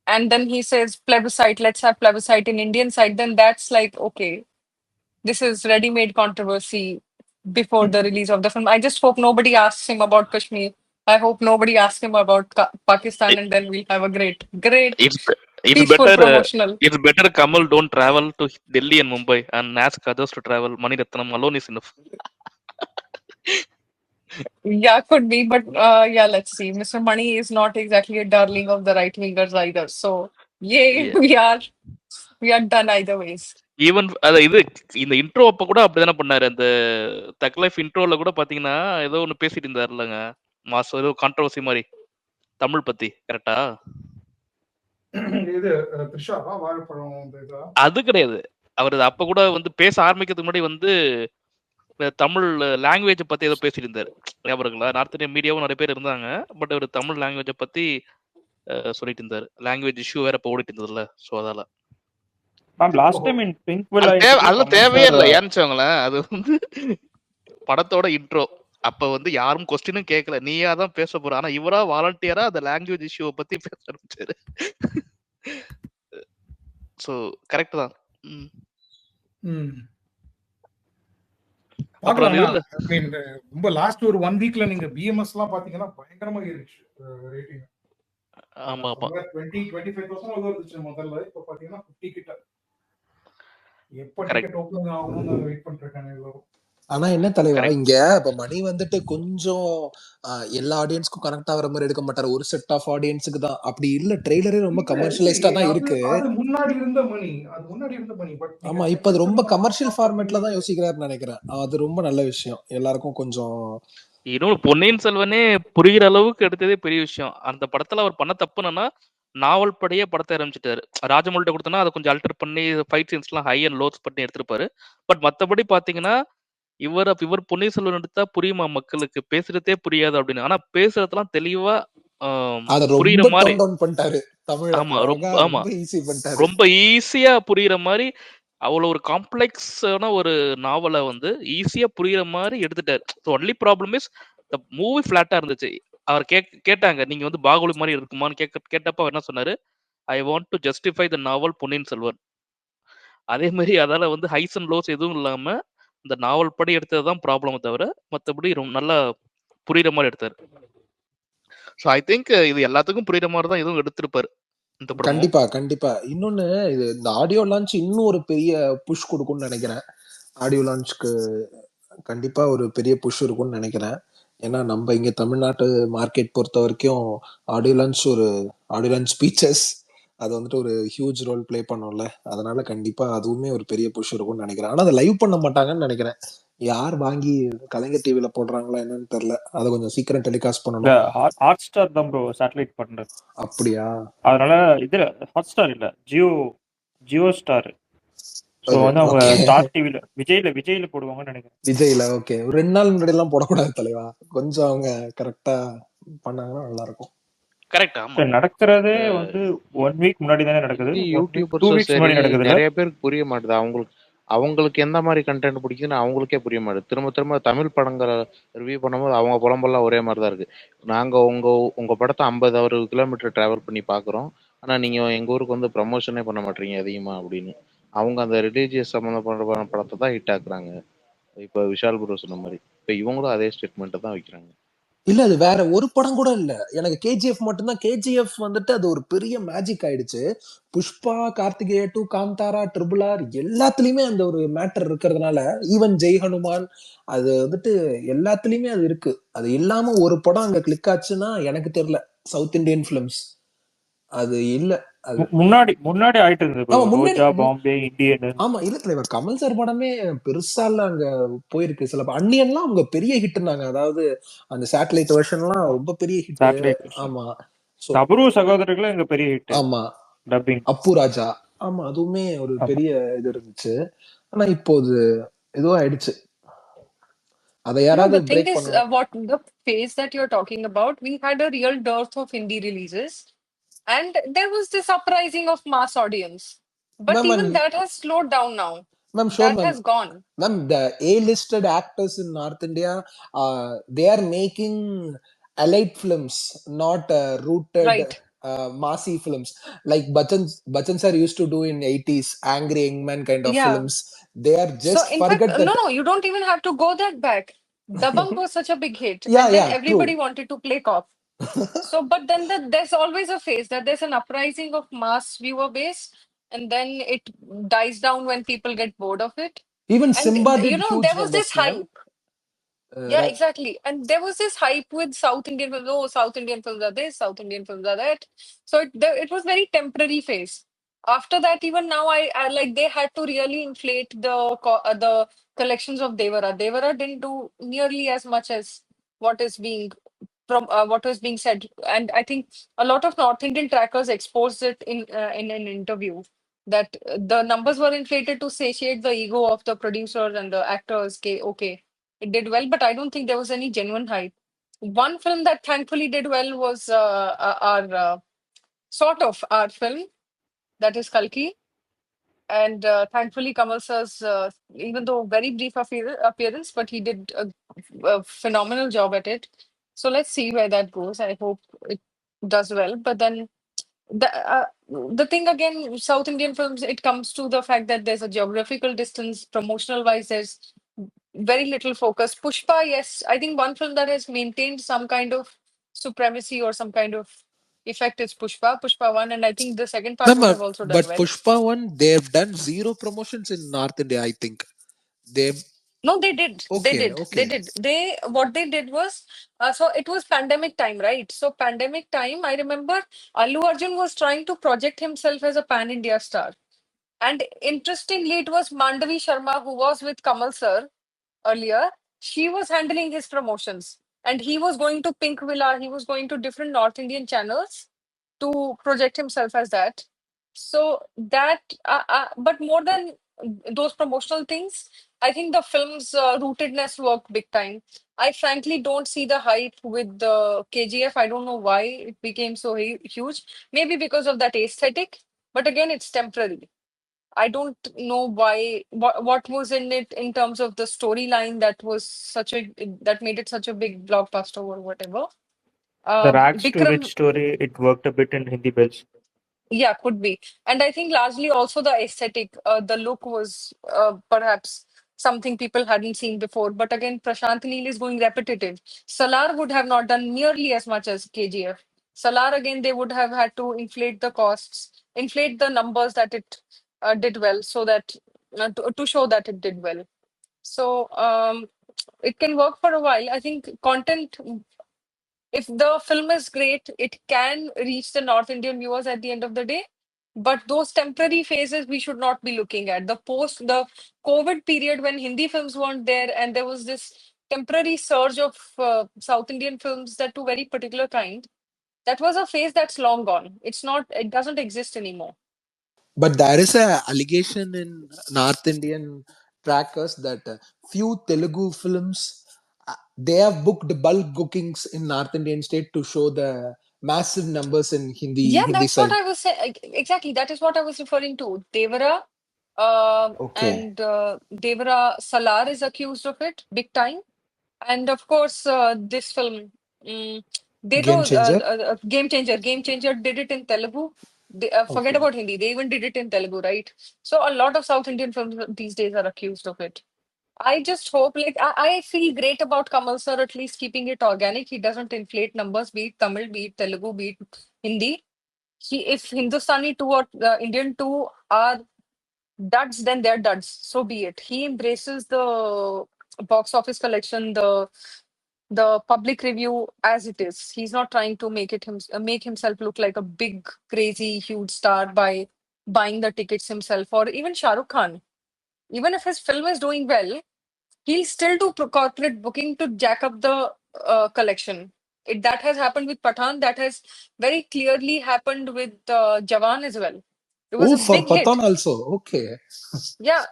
and then he says plebiscite, let's have plebiscite in Indian side, then that's like, okay, this is ready-made controversy before the release of the film. I just hope nobody asks him about Kashmir. I hope nobody asks him about Pakistan, and then we'll have a great it's peaceful better promotional. It's better Kamal don't travel to Delhi and Mumbai and ask others to travel. Mani Ratnam alone is enough. Yeah, could be, but yeah, let's see. Mr. Mani is not exactly a darling of the right wingers either. So yeah, we are done either ways. Even அது இந்த intro அப்ப கூட அப்படிதானே பண்ணாரு. அந்த தக் life இன்ட்ரோல கூட பாத்தீங்கன்னா ஏதோ ஒண்ணு பேசிட்டு இருந்தாரு இல்லங்க, மாசம் ஏதோ கான்ட்ரோவர்சி மாதிரி தமிழ் பத்தி. கரெக்டா? இது த்ரிஷாவா வாழைப்பழம் இதா? அது கிடையாது. அவர் அப்ப கூட வந்து பேச ஆரம்பிக்கிறதுக்கு முன்னாடி வந்து தமிழ் லாங்குவேஜ் பத்தி ஏதோ பேசியிருந்தாரு. ஞாபகங்களா? நார்த் இந்தியன் மீடியாவும் நிறைய பேர் இருந்தாங்க. பட் அவர் தமிழ் லாங்குவேஜை பத்தி சொல்லிட்டு இருந்தாரு. லாங்குவேஜ் இஷ்யூ வேற இப்போ ஓடிட்டு இருந்ததுல, ஸோ அதால. Ma'am last time in pink villa அதெல்லாம் தேவையே இல்லை. ஏன்னு வச்சுக்கோங்களேன், அது வந்து படத்தோட இன்ட்ரோ. அப்ப வந்து யாரும் கொஸ்டினும் கேட்கல, நீயா தான் பேச போற. ஆனா இவரா வாலண்டியரா அந்த லாங்குவேஜ் இஷ்யூவை பத்தி பேச ஆரம்பிச்சாரு. ஸோ கரெக்ட் தான். அப்புறம் அந்த இதுல ரொம்ப லாஸ்ட் ஒரு 1 வீக்ல நீங்க பிஎம்எஸ் எல்லாம் பாத்தீங்கன்னா பயங்கரமா ஏறிச்சு ரேட்டிங். ஆமா ஆமா 20-25% வந்துருச்சு முதல்ல. இப்ப பாத்தீங்கன்னா 50 கிட்ட. எப்ப Correct. டிக்கெட் ஓபன் ஆகும்னு வெயிட் பண்ணிட்டு இருக்காங்க எல்லாரும். ஆனா என்ன தலைவா, Correct. இங்க இப்ப மணி வந்துட்டு கொஞ்சம் எல்லா ஆடியன்ஸ்க்கும் கனெக்ட் ஆகுற மாதிரி எடுக்க மாட்டாரு. ஒரு செட் ஆஃப் ஆடியன்ஸுக்கு தான். அப்படி இல்ல, ட்ரெய்லரே ரொம்ப கமர்ஷியலைஸ்டா தான் இருக்கு. அது முன்னாடி இருந்த மணி, பட் ஆமா, இப்ப அது ரொம்ப கமர்ஷியல் ஃபார்மேட்ல தான் யோசிக்கிறாருன்னு நினைக்கிறேன். அது ரொம்ப நல்ல விஷயம். எல்லாருக்கும் கொஞ்சம் இன்னொரு பொன்னியின் செல்வனே புரிகிற அளவுக்கு எடுத்ததே பெரிய விஷயம். அந்த படத்துல அவர் பண்ண தப்பு என்னன்னா, நாவல் படியே படத்தை ஆரம்பிச்சிட்டாரு. ராஜமௌழிட்ட கொடுத்தனா அதை கொஞ்சம் அல்டர் பண்ணி ஃபைட் சீன்ஸ்லாம் ஹை அண்ட் லோஸ் பண்ணி எடுத்திருப்பாரு. பட் மத்தபடி பாத்தீங்கன்னா, இவர் பொன்னியின் செல்வன் எடுத்தா புரியுமா மக்களுக்கு, பேசுறதே புரியாது அப்படின்னு. ஆனா பேசுறதெல்லாம் தெளிவா அத புரியுற ரொம்ப மாதிரி. டோன் டவுன் பண்ணிட்டாரு. தமிழ ஆமா அழகா ஆமா ரொம்ப ஈஸி பண்ணிட்டாரு. ரொம்ப ஈஸியா புரியுற மாதிரி, அவ்வளவு ஒரு காம்ப்ளெக்ஸான ஒரு நாவலை வந்து ஈஸியா புரியுற மாதிரி எடுத்துட்டாரு. Only problem is the movie ஃபிளாட்டா இருந்துச்சு. அவர் கேட்டாங்க, நீங்க வந்து பாகுபலி மாதிரி இருக்குமான்னு கேட்டப்ப அவர் என்ன சொன்னாரு, I want to justify the novel Ponniyin Selvan. அதே மாதிரி அதால வந்து ஹைஸ் அண்ட் லோஸ் எதுவும் இல்லாம இந்த நாவல் படி எடுத்ததுதான் ப்ராப்ளம் தவிர, மற்றபடி ரொம்ப நல்லா புரியுற மாதிரி எடுத்தாரு. ஸோ ஐ திங்க் இது எல்லாத்துக்கும் புரியுற மாதிரி தான் எதுவும் எடுத்திருப்பாரு இந்த படமும். கண்டிப்பா கண்டிப்பா. இன்னொன்னு, இது இந்த ஆடியோ லான்ச் இன்னும் ஒரு பெரிய புஷ் கொடுக்கும்னு நினைக்கிறேன். ஆடியோ லான்ச்க்கு கண்டிப்பா ஒரு பெரிய புஷ் இருக்கும்னு நினைக்கிறேன். ஏன்னா நம்ம இங்க தமிழ்நாட்டு மார்க்கெட் பொறுத்த வரைக்கும் ஆடியோ லான்ச் ஸ்பீச்சஸ் அது வந்துட்டு ஒரு ஹியூஜ் ரோல் ப்ளே பண்ணும்ல. அதனால கண்டிப்பா அதுவுமே ஒரு பெரிய புஷ் இருக்கும்னு நினைக்கிறேன். ஆனா அதை லைவ் பண்ண மாட்டாங்கன்னு நினைக்கிறேன். யார் வாங்கி கலைஞர் டிவில போடுறாங்களா என்னன்னு தெரியல. அதை கொஞ்சம் சீக்கிரம் டெலிகாஸ்ட் பண்ணணும். ஹாட் ஸ்டார் தான் ப்ரோ சேட்டலைட் பண்றது. அப்படியா? அதனால இதுல ஹாட் ஸ்டார் இல்ல, ஜியோ ஸ்டார். ஸோ வந்து அவங்க Okay. ஸ்டார் டிவில விஜய்ல போடுவாங்கன்னு நினைக்கிறேன். விஜய்ல ஓகே. ஒரு 2 நாள் முன்னாடி எல்லாம் போடக்கூடாது தலைவா. கொஞ்சம் அவங்க கரெக்டா பண்ணாங்கன்னா நல்லா இருக்கும். கரெக்ட். ஆமா, நடக்கிறதே வந்து 1 வீக் முன்னாடி தானே நடக்குது. 2 யூடியூபர்ஸும் வீக்ஸ் சரி முன்னாடி நடக்குதுல. நிறைய பேருக்கு புரிய மாட்டுது. அவங்களுக்கு எந்த மாதிரி கண்டென்ட் பிடிக்குதுன்னு அவங்களுக்கே புரிய மாட்டுது. திரும்ப திரும்ப தமிழ் படங்களை ரிவ்யூ பண்ணும்போது அவங்க புலம்பெல்லாம் ஒரே மாதிரி தான் இருக்கு. நாங்க உங்க படத்தை 50 கிலோமீட்டர் டிராவல் பண்ணி பாக்குறோம், ஆனா நீங்க எங்க ஊருக்கு வந்து ப்ரமோஷனே பண்ண மாட்டீங்க அதிகமா அப்படின்னு. அவங்க அந்த ரிலீஜியஸ் சம்மந்தப்பட்ட படத்தை தான் ஹிட் ஆக்குறாங்க. இப்ப விஷால் குரு சொன்ன மாதிரி இப்ப இவங்களும் அதே ஸ்டேட்மெண்ட் தான் வைக்கிறாங்க. இல்ல, அது வேற ஒரு படம் கூட இல்ல. எனக்கு கேஜிஎஃப் மட்டும்தான். கேஜிஎஃப் வந்துட்டு அது ஒரு பெரிய மேஜிக் ஆயிடுச்சு. புஷ்பா, கார்த்திகேய 2, காந்தாரா, ட்ரிபிள் ஆர் எல்லாத்துலயுமே அந்த ஒரு மேட்டர் இருக்கிறதுனால, ஈவன் ஜெய் ஹனுமான் அது வந்துட்டு எல்லாத்துலயுமே அது இருக்கு. அது இல்லாம ஒரு படம் அங்க கிளிக் ஆச்சுன்னா எனக்கு தெரியல. சவுத் இந்தியன் பிலிம்ஸ் அது இல்ல. அது முன்னாடி ஆயிட்டு இருந்தது ஆமா, bro. ரோஜா, பாம்பே, இந்தியன். ஆமா, இல்ல தலைவர், கமல் சார் படமே பெருசா இல்ல அங்க போயிருக்கு. சில அன்னியன்லாம் அவங்க பெரிய ஹிட்னாங்க. அதாவது அந்த சேட்டலைட் வெர்ஷன்லாம் ரொம்ப பெரிய ஹிட். சேட்டலைட். ஆமா. சபரு சகோதரர்களும் எங்க பெரிய ஹிட். ஆமா, டப்பிங். அப்பு ராஜா. ஆமா, அதுவுமே ஒரு பெரிய இது இருந்துச்சு. ஆனா இப்போது இதுவும் ஆயிடுச்சு. அதை யாராவது the thing பிரேக் is, பண்ணணும். what the phase that you're talking about, we had a real dearth of Hindi releases, and there was this uprising of mass audience. But Ma'am, even that has slowed down now. Ma'am, sure, That ma'am. has gone. Ma'am, the A-listed actors in North India, they are making elite films, not rooted Right. massy films. Like Bachchan sir used to do in 80s, angry young man kind of Yeah. films. They are just So in fact, forget that. no, you don't even have to go that back. Dabang was such a big hit, Yeah, and then yeah, everybody true. wanted to play cop. So, but then there's always a phase that there's an uprising of mass viewer base, and then it dies down when people get bored of it. Even And Simba did huge there was numbers, this ma'am. hype. Yeah, exactly. And there was this hype with South Indian films. Oh, South Indian films are this, South Indian films are that. So it was very temporary phase. After that, even now, I like they had to really inflate the collections of Devara. Devara didn't do nearly as much as what is being from what was being said, and I think a lot of North Indian trackers exposed it in an interview that the numbers were inflated to satiate the ego of the producers and the actors. Okay, it did well, but I don't think there was any genuine hype. One film that thankfully did well was our sort of our film, that is Kalki. And thankfully, Kamal sir's, even though very brief appearance, but he did a phenomenal job at it. So let's see where that goes. I hope it does well. But then the thing again, South Indian films, it comes to the fact that there's a geographical distance, promotional wise, there's very little focus. Pushpa, yes, I think one film that has maintained some kind of supremacy or some kind of effect is Pushpa 1, and I think the second part Ma'am, would have also done but well. Pushpa one, they've done zero promotions in North India. I think they've No, they did. They okay, did. They okay. did. They what they did was so it was pandemic time, right? So pandemic time, I remember Allu Arjun was trying to project himself as a pan-India star. And interestingly, it was Mandavi Sharma who was with Kamal sir earlier. She was handling his promotions. And he was going to Pink Villa, he was going to different North Indian channels to project himself as that. So that, but more than those promotional things, I think the film's rootedness worked big time. I frankly don't see the hype with the KGF. I don't know why it became so huge. Maybe because of that aesthetic, but again, it's temporary. I don't know why what was in it in terms of the storyline that was such a that made it such a big blockbuster or whatever. The rags to rich Vikram, story, it worked a bit in Hindi bells. yeah, could be. And I think largely also the aesthetic, the look was perhaps something people hadn't seen before. But again, Prashant Neel is going repetitive. Salar would have not done nearly as much as KGF. Salar, again, they would have had to inflate the costs, inflate the numbers that it did well, so that to show that it did well. So it can work for a while. I think content, if the film is great, it can reach the North Indian viewers at the end of the day. But those temporary phases we should not be looking at. The COVID period when Hindi films weren't there, and there was this temporary surge of South Indian films that to very particular kind. That was a phase that's long gone. It's not. It doesn't exist anymore. But there is a allegation in North Indian trackers that few Telugu films they have booked bulk bookings in North Indian state to show the massive numbers in Yeah, Hindi that's what side. I was saying. Exactly, that is what I was referring to. Devara Okay, and Devara Salar is accused of it big time. And of course, this film, mm, they game know changer. Game Changer. Game Changer did it in Telugu. Forget Okay. about Hindi. They even did it in Telugu, right? So a lot of South Indian films these days are accused of it. I just hope, like, I feel great about Kamal sir at least keeping it organic. He doesn't inflate numbers, be it Tamil, be it Telugu, be it Hindi. If Hindustani 2 or Indian 2 are duds, then they're duds. So be it. He embraces the box office collection, the public review as it is. He's not trying to make himself look like a big, crazy, huge star by buying the tickets himself. Or even Shah Rukh Khan. Even if his film is doing well, he'll still do corporate booking to jack up the collection. That has happened with Pathan. That has very clearly happened with Jawan as well. It was Oh, a for big hit. Pathan also. Okay, Yeah,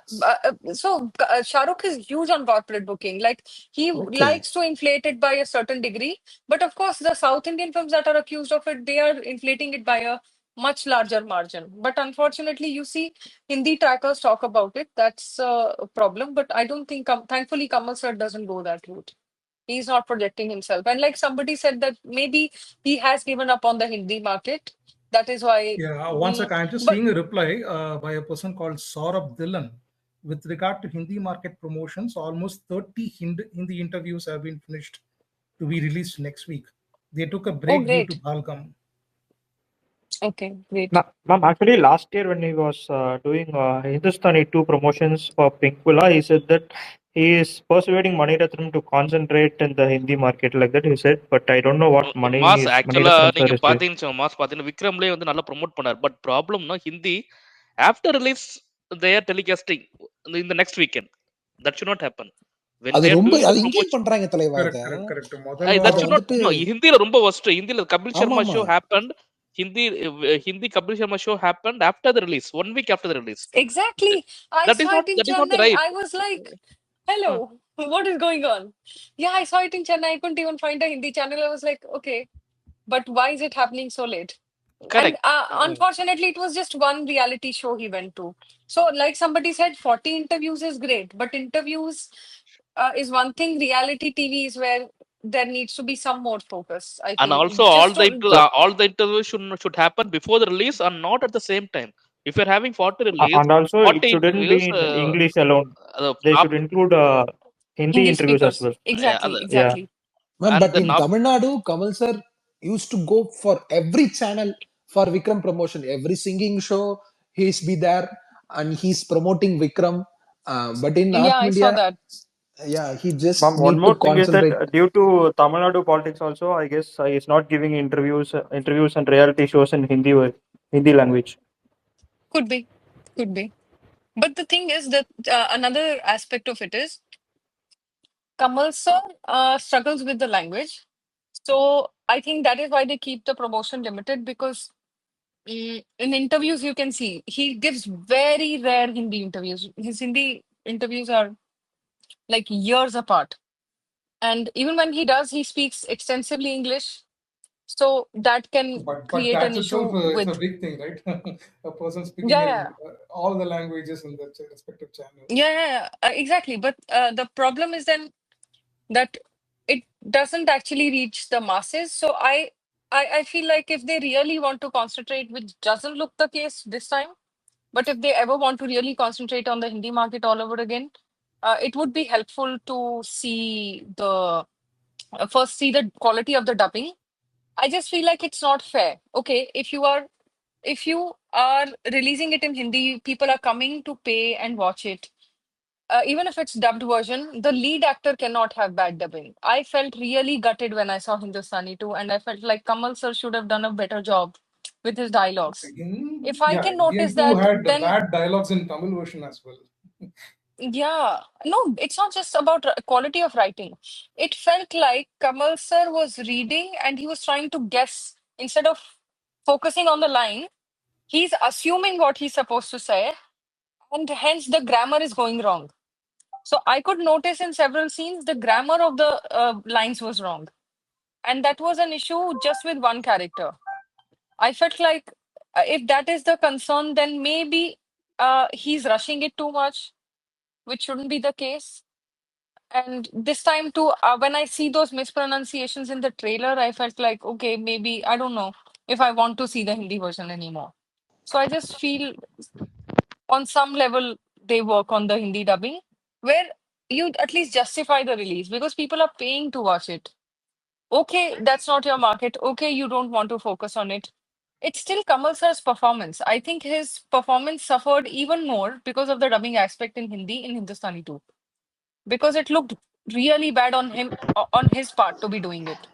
so Shah Rukh is huge on corporate booking. Like he okay. likes to inflate it by a certain degree, but of course, the South Indian films that are accused of it, they are inflating it by a much larger margin. But unfortunately, you see, Hindi trackers talk about it. That's a problem. But I don't think, thankfully, Kamal sir doesn't go that route. He's not projecting himself. And like somebody said that maybe he has given up on the Hindi market. That is why. Yeah, one sec. I'm just But seeing a reply by a person called Saurabh Dhillon. With regard to Hindi market promotions, almost 30 Hindi interviews have been finished to be released next week. They took a oh, break due to great. Balgam. Okay, great. Ma'am, actually, last year when he was doing Hindustani 2 promotions for Pinkula, he said that he is persuading Mani Ratnam to concentrate in the Hindi market like that. He said, but I don't know what money mass is Mani actually Ratnam sir நீங்க is doing. பாத்தீங்கன்னு mass பாத்தீங்கன்னா விக்ரம்லயே வந்து நல்லா promote பண்ணார். But ப்ராப்ளம்னா Hindi after release their telecasting இந்த next weekend. That should not happen. when அது they are ரொம்ப doing the அது இங்கேயும் promotion. பண்றாங்க தலைவா அத. correct. That முதல்ல should not. வந்துட்டு No, ஹிந்தில ரொம்ப worst. ஹிந்தில கபில் ஆமா சர்மா ஆமா show happened. Hindi Kapil Sharma show happened after the release, 1 week after the release. Exactly. I That is saw not it in that is not Chennai. right. I was like, hello, what is going on? Yeah, I saw it in Chennai. I couldn't even find a Hindi channel. I was like, okay, but why is it happening so late? And Correct. unfortunately, it was just one reality show he went to. So, like somebody said, 40 interviews is great, but interviews is one thing. Reality TV is where there needs to be some more focus. I And feel also just to, all the interviews should happen before the release and not at the same time. If you're having 40 release, And also, it 40 shouldn't be interviews, in English alone. They not, should include Hindi Hindi interviews as speakers. well. Exactly, yeah, Yeah. exactly. Ma'am, and but the in not. Tamil Nadu, Kamal sir used to go for every channel for Vikram promotion. Every singing show, he's be there and he's promoting Vikram. But in North Yeah, I saw India, that. yeah, he just Ma'am, one need to more thing is that concentrate. due to Tamil Nadu politics also, I guess he's not giving interviews and reality shows in Hindi language. Could be, could be. But the thing is that another aspect of it is Kamal sir struggles with the language. So I think that is why they keep the promotion limited because in interviews you can see he gives very rare Hindi interviews. His Hindi interviews are like years apart. And even when he does, he speaks extensively English. So that can But create that an issue itself is with, a big thing, right? A person speaking yeah, in yeah, all the languages in the respective channels. yeah, yeah, yeah, exactly. But the problem is then that it doesn't actually reach the masses. So I feel like if they really want to concentrate, which doesn't look the case this time, but if they ever want to really concentrate on the Hindi market all over again, it would be helpful to see the first see the quality of the dubbing. I just feel like it's not fair. Okay, if you are releasing it in Hindi, people are coming to pay and watch it. Even if it's dubbed version, the lead actor cannot have bad dubbing. I felt really gutted when I saw Hindustani too, and I felt like Kamal sir should have done a better job with his dialogues. If I can notice Indian 2 that, had then bad dialogues in Tamil version as well. yeah, no, it's not just about quality of writing. It felt like Kamal sir was reading and he was trying to guess instead of focusing on the line. He's assuming what he's supposed to say, and hence the grammar is going wrong. So I could notice in several scenes the grammar of the lines was wrong. And that was an issue just with one character. I felt like if that is the concern, then maybe he's rushing it too much, which shouldn't be the case. And this time too, when I see those mispronunciations in the trailer, I felt like, okay, maybe I don't know if I want to see the Hindi version anymore. So I just feel on some level they work on the Hindi dubbing where you at least justify the release because people are paying to watch it. Okay, that's not your market. Okay, you don't want to focus on it. It's still Kamal sir's performance. I think his performance suffered even more because of the dubbing aspect in Hindi in Hindustani too. Because it looked really bad on him on his part to be doing it.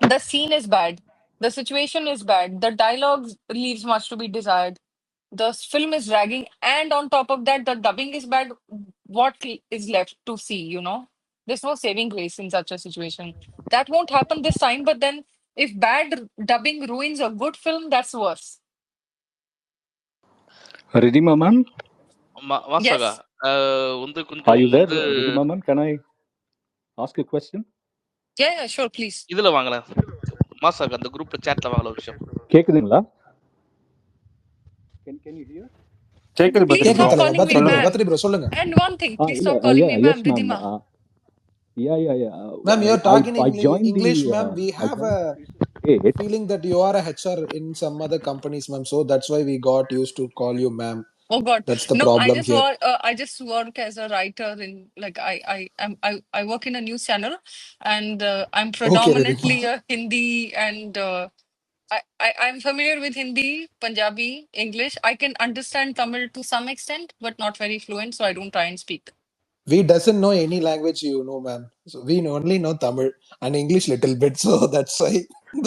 The scene is bad. The situation is bad. The dialogue leaves much to be desired. The film is dragging, and on top of that, the dubbing is bad. What is left to see, you know? There's no saving grace in such a situation. That won't happen this time, but then if bad dubbing ruins a good film, that's worse. Ridhima ma'am, Masaga, Yes. வந்து are கொஞ்சம் you there? வந்து Ridhima ma'am, can I ask a question? Yeah, sure, please. இதுல வாங்கலாம். மாசாக அந்த குரூப்ல chatல வாங்கலாம் ஒரு விஷயம். கேக்குதுங்களா? Can you hear? கேக்குது Please Badri bro. stop calling me Badri bro ma'am. Badri bro சொல்லுங்க. And one thing, please Yeah, stop calling me yes, ma'am, ma'am. Ridhima. Yeah. Ma'am, you're talking I joined English, the ma'am. We I have joined a the date. feeling that you are a HR in some other companies, ma'am. So that's why we got used to call you ma'am. Oh God, That's the no! problem here. I just work as a writer in like I work in a news channel, and I'm Okay, Ridhima. predominantly a Hindi and I'm familiar with Hindi, Punjabi, English. I can understand Tamil to some extent, but not very fluent, so I don't try and speak. We doesn't know any language you know, ma'am. So we only know Tamil and English little bit. So that's why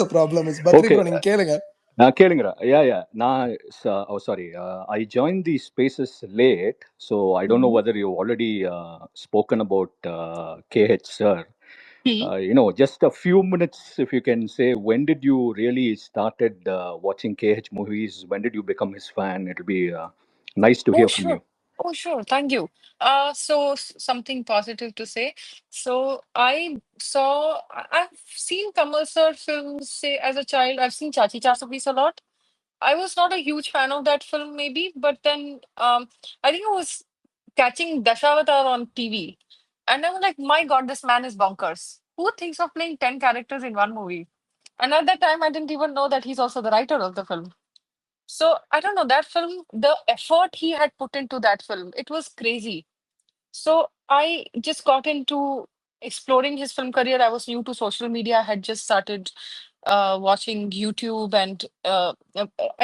the problem is. Bhatri Okay, bro, நீங்க கேளுங்க. கேளுங்கடா. Yeah. Sorry. I joined these spaces late, so I don't know Mhm. whether you've already spoken about KH sir. Hmm. Just a few minutes, if you can say, when did you really started watching KH movies? When did you become his fan? It'll be nice to Oh, hear from you. sure. Oh, sure. Thank you. Something positive to say. So I've seen Kamal sir films, say, as a child. I've seen Chachi Chasabis a lot. I was not a huge fan of that film, maybe, but then I think I was catching Dashavatar on TV. And I was like, my God, this man is bonkers. Who thinks of playing 10 characters in one movie? And at that time, I didn't even know that he's also the writer of the film. So I don't know, that film, the effort he had put into that film, it was crazy. So I just got into exploring his film career. I was new to social media. I had just started watching YouTube, and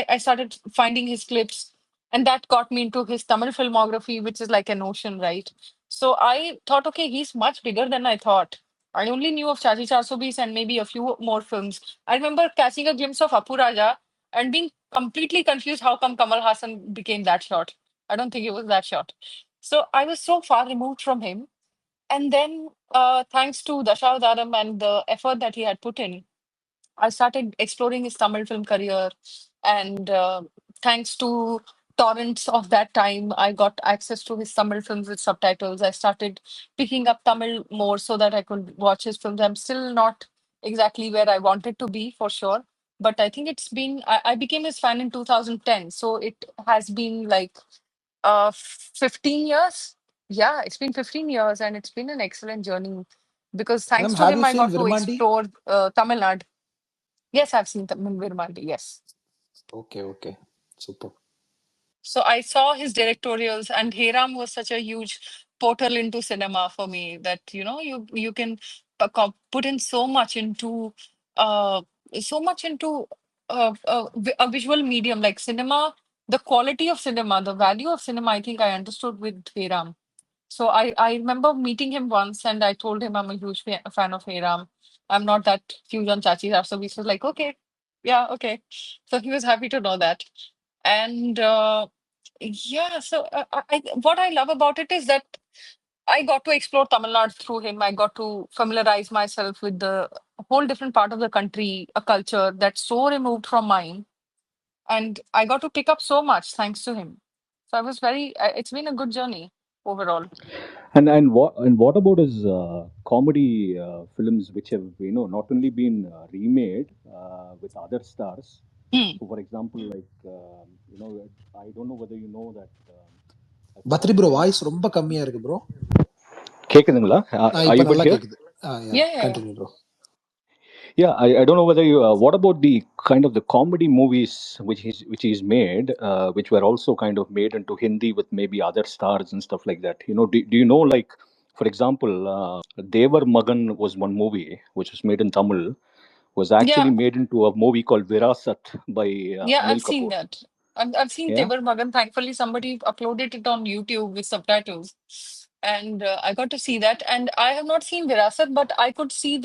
I started finding his clips, and that got me into his Tamil filmography, which is like an ocean, right? So I thought, okay, he's much bigger than I thought. I only knew of Chachi Charsobis and maybe a few more films. I remember catching a glimpse of Apu Raja and being completely confused how come Kamal Hassan became that short. I don't think it was that short. So I was so far removed from him. And then, thanks to Dashawadaram and the effort that he had put in, I started exploring his Tamil film career. And thanks to torrents of that time, I got access to his Tamil films with subtitles. I started picking up Tamil more so that I could watch his films. I'm still not exactly where I wanted to be, for sure. But I think I became his fan in 2010. So it has been like 15 years. Yeah, it's been 15 years, and it's been an excellent journey because thanks Ma'am, to have him, you I seen got to Virmandi? explore Tamil Nadu. Yes, I've seen Tamil Virmandi. Yes. Okay. Super. So I saw his directorials, and Heram was such a huge portal into cinema for me that you can put in uh, so much into a visual medium like cinema. The quality of cinema, the value of cinema, I think I understood with Heram. So I remember meeting him once, and I told him I'm a huge fan of Heram. I'm not that huge on Chachi Rap. So he was like, okay, yeah, okay. So he was happy to know that. And yeah, so what I love about it is that I got to explore Tamil Nadu through him. I got to familiarize myself with the whole different part of the country, a culture that's so removed from mine. And I got to pick up so much thanks to him. So it's been a good journey overall. And what about his comedy films, which have not only been remade with other stars. Hmm. So, for example, like I don't know whether you know that. I Badri forgot the bro name. Voice ரொம்ப கம்மியா இருக்கு bro. கேக்குதுங்களா? Are இப்ப you able நல்லா here? கேக்குது. யா Yeah. Continue bro. Yeah, I don't know whether you. What about the kind of the comedy movies which is made, which were also kind of made into Hindi with maybe other stars and stuff like that. Do you know, like, for example, Devar Magan was one movie which was made in Tamil, was actually Yeah. made into a movie called Virasat by Yeah, I've Anil seen Kapoor. that. I've seen Yeah. Tebar Magan. Thankfully, somebody uploaded it on YouTube with subtitles, and I got to see that. And I have not seen Virasat, but I could see.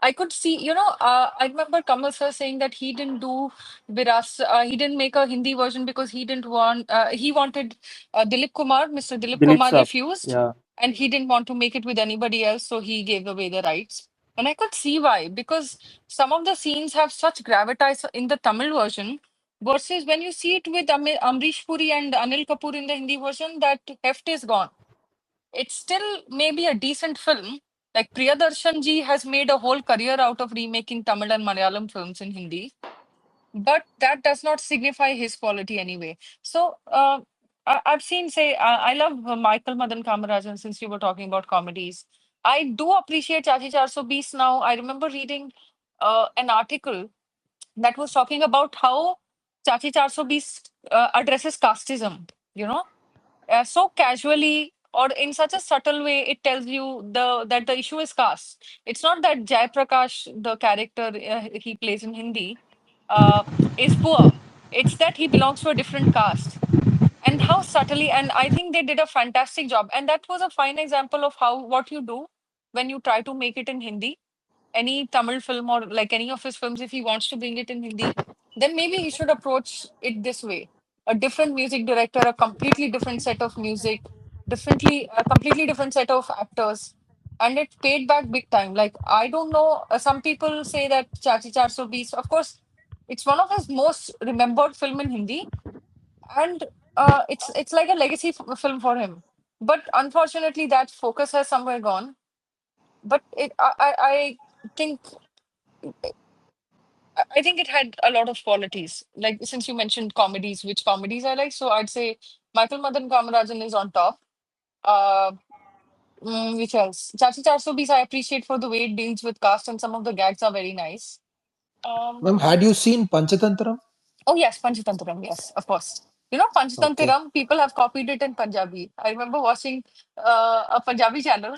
I remember Kamal sir saying that he didn't do he didn't make a Hindi version because he didn't want. He wanted Dilip Kumar. Mr. Dilip Dilip Kumar Sab. refused, Yeah. and he didn't want to make it with anybody else, so he gave away the rights. And I could see why, because some of the scenes have such gravitas in the Tamil version versus when you see it with Amrish Puri and Anil Kapoor in the Hindi version, that heft is gone. It's still maybe a decent film. Like Priyadarshan ji has made a whole career out of remaking Tamil and Malayalam films in Hindi, but that does not signify his quality anyway. So I've seen, say, I love Michael Madan Kamarajan since you were talking about comedies. I do appreciate Chachi Charso Beast now. I remember reading an article that was talking about how Chachi Charso Beast addresses casteism, so casually or in such a subtle way. It tells you that the issue is caste. It's not that Jai Prakash, the character he plays in Hindi, uh, is poor. It's that he belongs to a different caste. And how subtly, and I think they did a fantastic job. And that was a fine example of how what you do when you try to make it in Hindi. Any Tamil film or like any of his films, if he wants to bring it in Hindi, then maybe he should approach it this way. A different music director, a completely different set of music, a completely different set of actors, and it paid back big time. Like, I don't know, some people say that Chachi Char So Beast, of course, it's one of his most remembered film in Hindi, and it's like a legacy film for him. But unfortunately, that focus has somewhere gone. But I think I think it had a lot of qualities. Like, since you mentioned comedies, which comedies I like, so I'd say Michael Madan Kamarajan is on top. Uh, which else? Chachi Charso Bees I appreciate for the way it deals with cast, and some of the gags are very nice. Ma'am, Um, had you seen Panchatantra? oh yes, Panchatantaram, yes, of course. You know, Okay. Panchatantaram, people have copied it in Punjabi. I remember watching a Punjabi channel,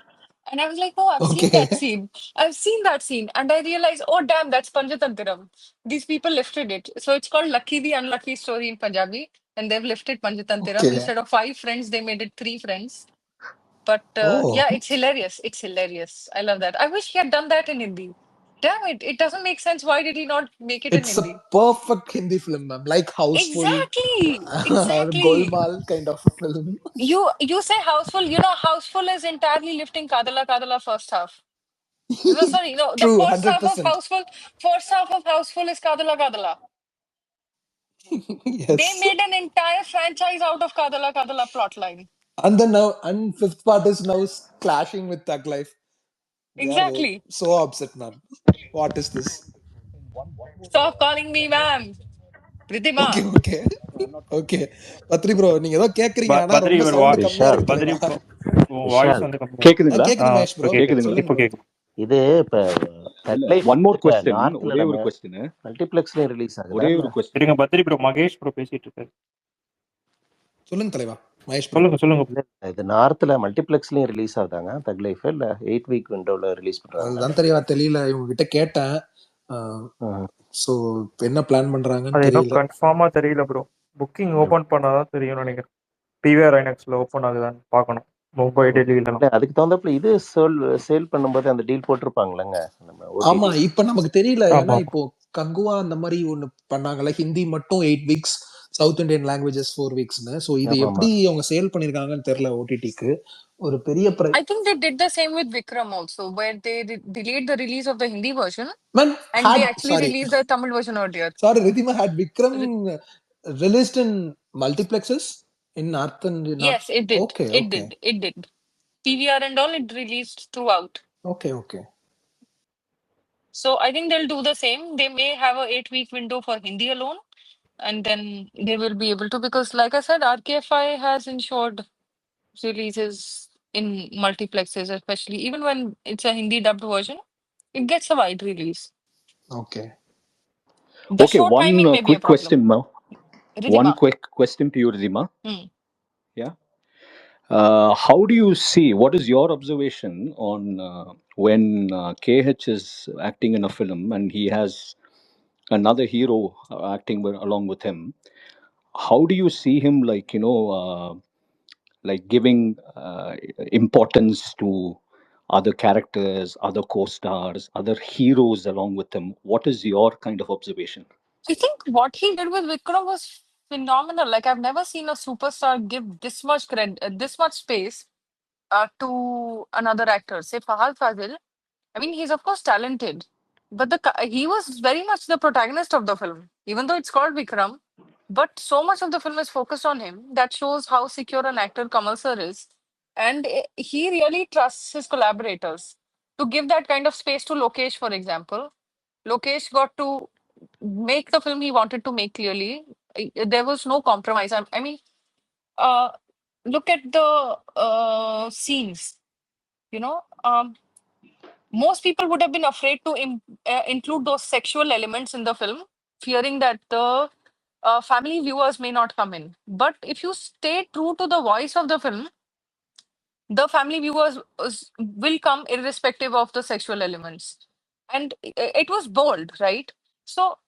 and I was like, oh, I've seen Okay. that scene. I've seen that scene. And I realized, oh, damn, that's Panchatantaram. These people lifted it. So it's called Lucky the Unlucky Story in Punjabi. And they've lifted Panchatantaram. Okay. Instead of 5 friends, they made it 3 friends. But Oh, yeah, it's hilarious. It's hilarious. I love that. I wish he had done that in Hindi. Damn it. It doesn't make sense. Why did he not make it in it's a Hindi? perfect Hindi film, ma'am. Like Houseful Exactly. or Exactly. Golmaal kind of a film. You say Houseful, you know, Houseful is entirely lifting Kadala Kadala first half. No, sorry, no, the True, first 100%. half of Houseful is Kadala Kadala. They Yes. made an entire franchise out of Kadala Kadala plotline. And fifth part is now clashing with Thug Life. They are Exactly. so upset, ma'am. What is this? Stop calling me ma'am. Okay, Riddhima. okay. Okay. Badri bro நீங்க ஏதோ கேக்குறீங்க ஆனா பத்ரி ரொம்ப ஒரு sound கம்மியா விஷால் இருக்கு பத்ரி தலைவா. Bro voice Vishal வந்து கம்மியா இருக்கு. கேக்குதுங்களா? கேக்குது மகேஷ் இப்போ ப்ரோ, கேக்குது, கேக்குதுங்களா? சொல்லுங்க இப்போ ப்ரோ. கேக்குது. இது இப்போ இல்ல, தக் லைஃப் ஒன் மோர் இப்போ கொஸ்டின், நார்த்ல ஒரே நம்ம ஒரு கொஸ்டின், மல்டிப்ளெக்ஸ்லயும் ரிலீஸ் ஆகுதா ஒரே இல்ல? ஒரு கொஸ்டின். இருங்க பத்ரி ப்ரோ, மகேஷ் ப்ரோ பேசிட்டு இருக்காரு. சொல்லுங்க தலைவா. மகேஷ் ப்ரோ. சொல்லுங்க சொல்லுங்க. இல்ல இது நார்த்ல மல்டிப்ளெக்ஸ்லயும் ரிலீஸ் ஆகுதாங்க தக் லைஃப் இல்ல 8 வீக் விண்டோல ரிலீஸ் பண்றாங்களா? அதுதான் தெரியவா தெரியல, இவங்க கிட்ட கேட்டேன். சோ என்ன பிளான் பண்றாங்கன்னு அது இன்னும் தெரியல. கன்ஃபார்மா தெரியல ப்ரோ. புக்கிங் ஓபன் பண்ணாதான் தெரியும்னு நினைக்கிறேன். பிவிஆர் ஐநாக்ஸ்ல ஓபன் ஆகுதான்னு பார்க்கணும். மும்பை டெல்லியில. இல்ல அதுக்கு தகுந்தாப்புல இது சேல் பண்ணும்போது அந்த டீல் போட்டிருப்பாங்களேங்க நம்ம ஆமா, ஓடிடி. இப்ப நமக்கு தெரியல. ஏன்னா ஆமா இப்போ கங்குவா அந்த மாதிரி ஒண்ணு பண்ணாங்கல்ல, ஹிந்தி மட்டும் 8 வீக்ஸ், சவுத் இந்தியன் லாங்குவேஜஸ் 4 வீக்ஸ்னு. சோ இது ஆமா ஆமா. எப்படி அவங்க சேல் பண்ணிருக்காங்கன்னு தெரியல ஓடிடிக்கு. ஒரு பெரிய I think they did the same with Vikram also, where they delayed the release of the Hindi version man and they had actually sorry released the Tamil version earlier. sorry Ridhima, had Vikram Re- released in multiplexes in North and North? yes, it did. Okay, It okay, did. It did. PVR and all, it released throughout. okay, okay. So I think they'll do the same. They may have a 8 week window for Hindi alone, and then they will be able to, because like I said, RKFI has ensured releases in multiplexes, especially even when it's a Hindi dubbed version, it gets a wide release. Okay. The Okay, show timing one may be a quick problem. question, Ma. One Ridhima. quick question to you, Ridhima. Hmm. Yeah. How do you see? What is your observation on when KH is acting in a film and he has another hero acting along with him? How do you see him, like giving importance to other characters, other co-stars, other heroes along with him? What is your kind of observation? I think what he did with Vikram was phenomenal. Like, I've never seen a superstar give this much credit, this much space to another actor. Say Fahad Fazil. I mean, he's of course talented, but he was very much the protagonist of the film, even though it's called Vikram. But so much of the film is focused on him. That shows how secure an actor Kamal sir is, and he really trusts his collaborators to give that kind of space to Lokesh, for example. Lokesh got to make the film he wanted to make clearly. There was no compromise. I mean, uh, look at the scenes. You know, most people would have been afraid to include those sexual elements in the film, fearing that the family viewers may not come in. But if you stay true to the voice of the film, the family viewers will come irrespective of the sexual elements. And it was bold, right? So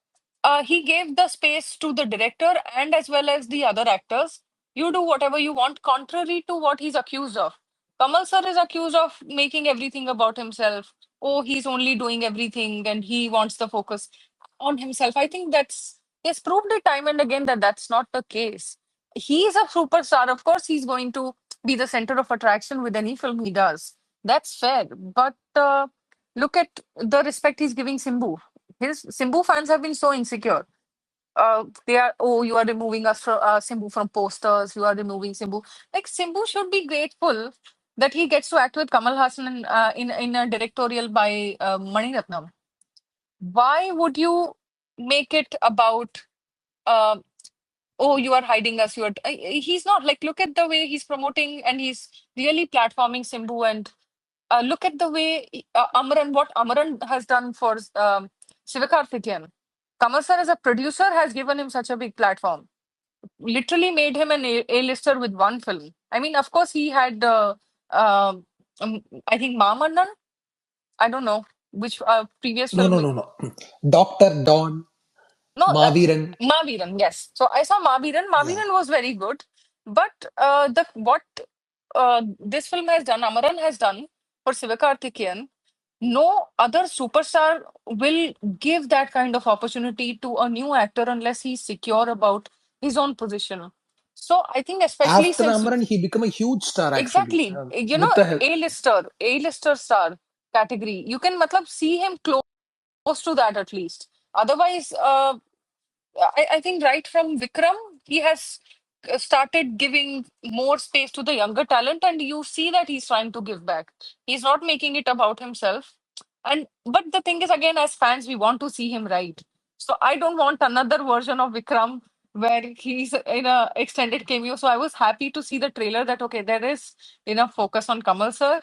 he gave the space to the director and as well as the other actors. You do whatever you want, contrary to what he's accused of. Kamal sir is accused of making everything about himself. Oh, he's only doing everything and he wants the focus on himself. I think that's He has proved it time and again that that's not the case. He is a superstar. Of course, he's going to be the center of attraction with any film he does. That's fair. But look at the respect he's giving Simbu. His Simbu fans have been so insecure. They are, oh, you are removing us from Simbu from posters. You are removing Simbu. Like Simbu should be grateful that he gets to act with Kamal Hassan in a directorial by Mani Ratnam. Why would you make it about uh, oh, you are hiding us, you are he's not, like, look at the way he's promoting and he's really platforming Simbu, and look at the way Amaran, what Amaran has done for Sivakarthikeyan. Kamal sir as a producer has given him such a big platform, literally made him an A-lister with one film. I mean, of course he had I think Mamannan, I don't know which previous No, film. no. Dr. Don, No, Maviran. Maviran, yes. So I saw Maviran. Yeah. Maviran was very good, but the what this film has done, Amaran has done for Sivakarthikeyan, no other superstar will give that kind of opportunity to a new actor unless he's secure about his own position. So I think, especially After since Amaran, he became a huge star actually. exactly, you know, With the help. A-lister star category, you can matlab see him close to that at least. Otherwise, I think right from Vikram, he has started giving more space to the younger talent, and you see that he's trying to give back. He's not making it about himself. And but the thing is, again, as fans, we want to see him right. So I don't want another version of Vikram where he's in a extended cameo. So I was happy to see the trailer that okay, there is enough focus on Kamal sir,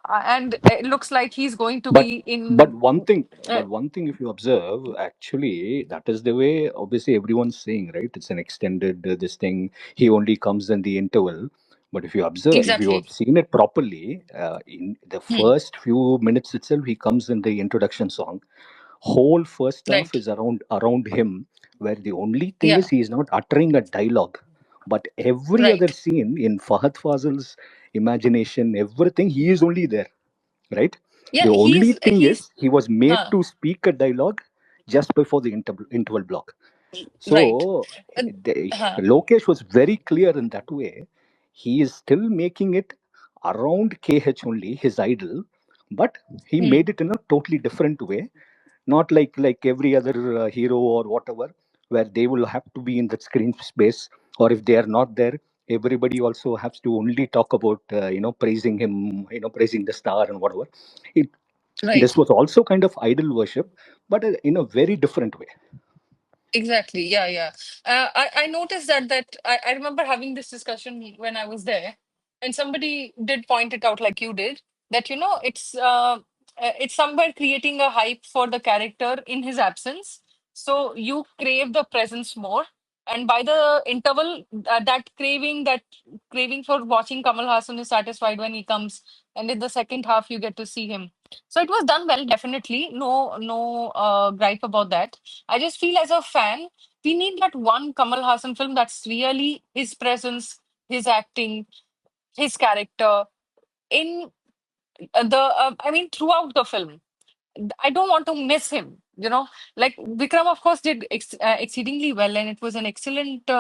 and it looks like he's going to But be but in. one thing, if you observe, actually, that is the way. Obviously, everyone's saying, right? It's an extended this thing. He only comes in the interval. But if you observe, if you Exactly. have seen it properly, in the Hmm. first few minutes itself, he comes in the introduction song. Whole first half Right. is around him, where the only thing is Yeah. he is not uttering a dialogue. But every other Right. scene in Fahad Fazil's imagination, everything, he is only there, right? Yeah, The only thing he's is he was made huh, to speak a dialogue just before the interval block. right. So Uh, huh. Lokesh was very clear in that way. He is still making it around KH only, his idol, but he Hmm. made it in a totally different way, not like every other hero or whatever, where they will have to be in that screen space, or if they are not there, everybody also has to only talk about praising him, praising the star and whatever. it, this Right. was also kind of idol worship, but in a very different way. Exactly. Yeah, yeah. I noticed I remember having this discussion when I was there, and somebody did point it out like you did, that it's somewhere creating a hype for the character in his absence. So you crave the presence more, and by the interval, that craving for watching Kamal Hassan is satisfied when he comes, and in the second half you get to see him. So it was done well, definitely. No gripe about that. I just feel as a fan, we need that one Kamal Hassan film that's really his presence, his acting, his character in I mean, throughout the film. I don't want to miss him, you know. Like Vikram, of course, did exceedingly well, and it was an excellent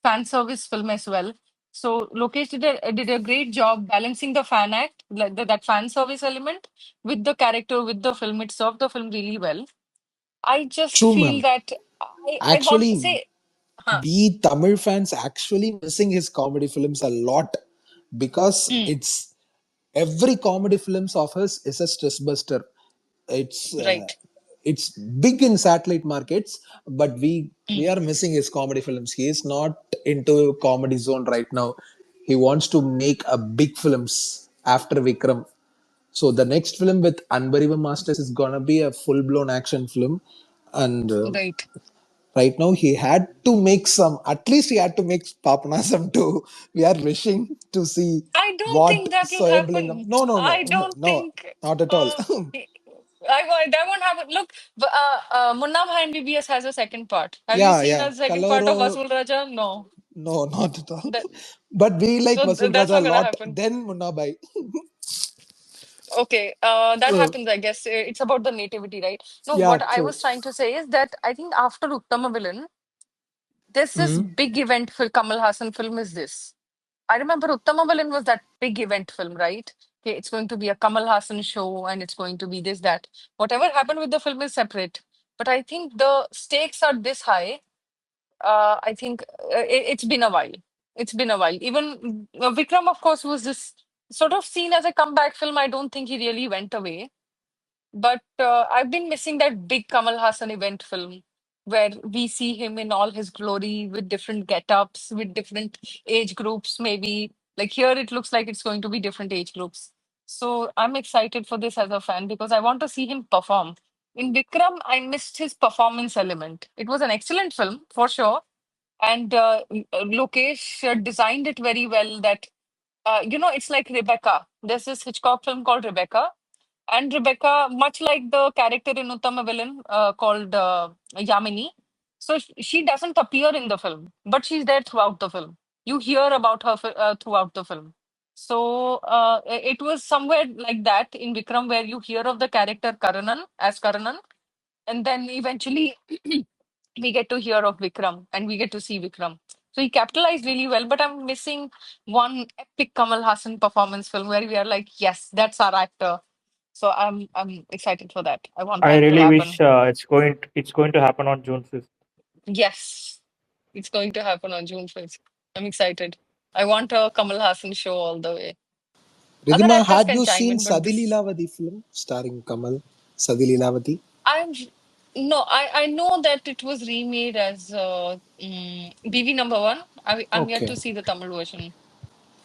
fan service film as well. So Lokesh did a great job balancing the fan act, like that fan service element, with the character, with the film. It served the film really well. I just True, feel ma'am. that I want to Actually, say, huh, we Tamil fans actually missing his comedy films a lot because hmm, every comedy films of his is a stress buster. It's uh, right, it's big in satellite markets, but we hmm, are missing his comedy films. He is not into comedy zone right now. He wants to make a big films after Vikram. So the next film with Unbelievable Masters is gonna be a full blown action film, and right. right now he had to make some. At least he had to make Papanasam too. We are wishing to see I don't what think that will Soyablingam. happen. No, I don't no, think. not at all. Uh, that won't happen. Look, Munna Bhai MBBS has a second part. Have you Yeah, seen yeah. a second part of Kaloro, Vasool Raja? No. no, not at all. That But we like so Vasul that's Raja a not gonna lot. happen. Then Munna Bhai. Okay, that Oh, happens, I guess. It's about the nativity, right? No, yeah, what I true. was trying to say is that I think after Uttama Villain, there's this Mm. big event for Kamal Hassan film is this. I remember Uttama Villain was that big event film, right? Okay, it's going to be a Kamal Hassan show and it's going to be this, that. Whatever happened with the film is separate. But I think the stakes are this high. I think it's been a while. It's been a while. Even Vikram, of course, was this sort of seen as a comeback film. I don't think he really went away. But I've been missing that big Kamal Hassan event film where we see him in all his glory with different get-ups, with different age groups, maybe. Like here, it looks like it's going to be different age groups. So I'm excited for this as a fan because I want to see him perform. In Vikram, I missed his performance element. It was an excellent film, for sure. And Lokesh designed it very well that, it's like Rebecca. There's this Hitchcock film called Rebecca, and Rebecca, much like the character in Uttama Villain called Yamini, so she doesn't appear in the film, but she's there throughout the film. You hear about her throughout the film. So it was somewhere like that in Vikram where you hear of the character Karanan as Karanan, and then eventually we get to hear of Vikram and we get to see Vikram. So he capitalized really well, but I'm missing one epic Kamal Hassan performance film where we are like, yes, that's our actor. So I'm excited for that. I want I that to really happen. wish it's going to happen on June 5th. Yes, it's going to happen on June 5th. I'm excited. I want a Kamal Hassan show all the way. Other Ridhima, actors had can you chime seen in, but Sadi this Leelavati film starring Kamal? Sadi Leelavati? I'm no, I know that it was remade as BV number one. I'm yet Okay. to see the Tamil version.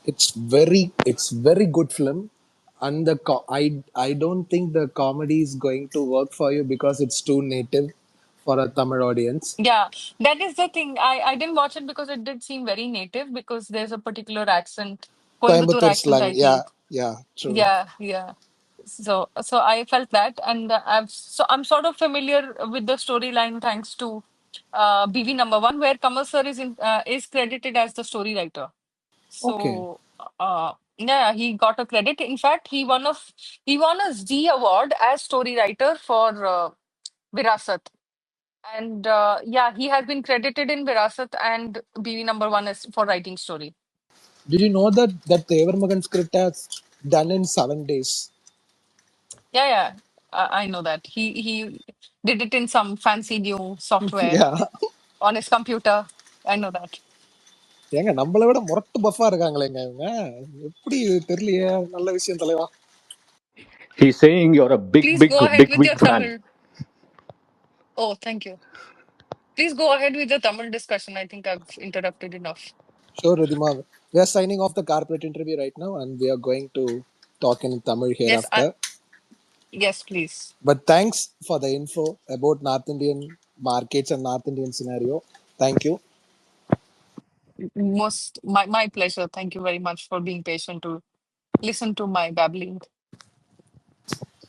It's very good film, and I don't think the comedy is going to work for you because it's too native for a Tamil audience. Yeah, that is the thing. I didn't watch it because it did seem very native because there's a particular accent, Coimbatore Coimbatore accent, slang, I yeah, think. yeah, true. Yeah, yeah. So I felt that, and I'm sort of familiar with the storyline thanks to BV number one, where Kamal sir is credited as the story writer. Okay. So yeah, he got a credit. In fact, he won a Z award as story writer for Virasat. And yeah, he has been credited in Virasat and BV number one is for writing story. Did you know that the Evermagan script has done in 7 days? Yeah, yeah, I know that. He did it in some fancy new software Yeah. on his computer. I know that. ஏங்க நம்மளை விட முரட்டு பஃபா இருக்காங்களேங்க இவங்க. எப்படி இது தெரியலையே. நல்ல விஷயம் தலைவா. He's saying you're a big, Please big, go ahead big, with big your fan. Tamil. Oh, thank you. Please go ahead with the Tamil discussion. I think I've interrupted enough. Sure, Ridhima. We are signing off the corporate interview right now, and we are going to talk in Tamil Yes, hereafter. yes, please. But thanks for the info about North Indian markets and North Indian scenario. Thank you. My pleasure. Thank you very much for being patient to listen to my babbling.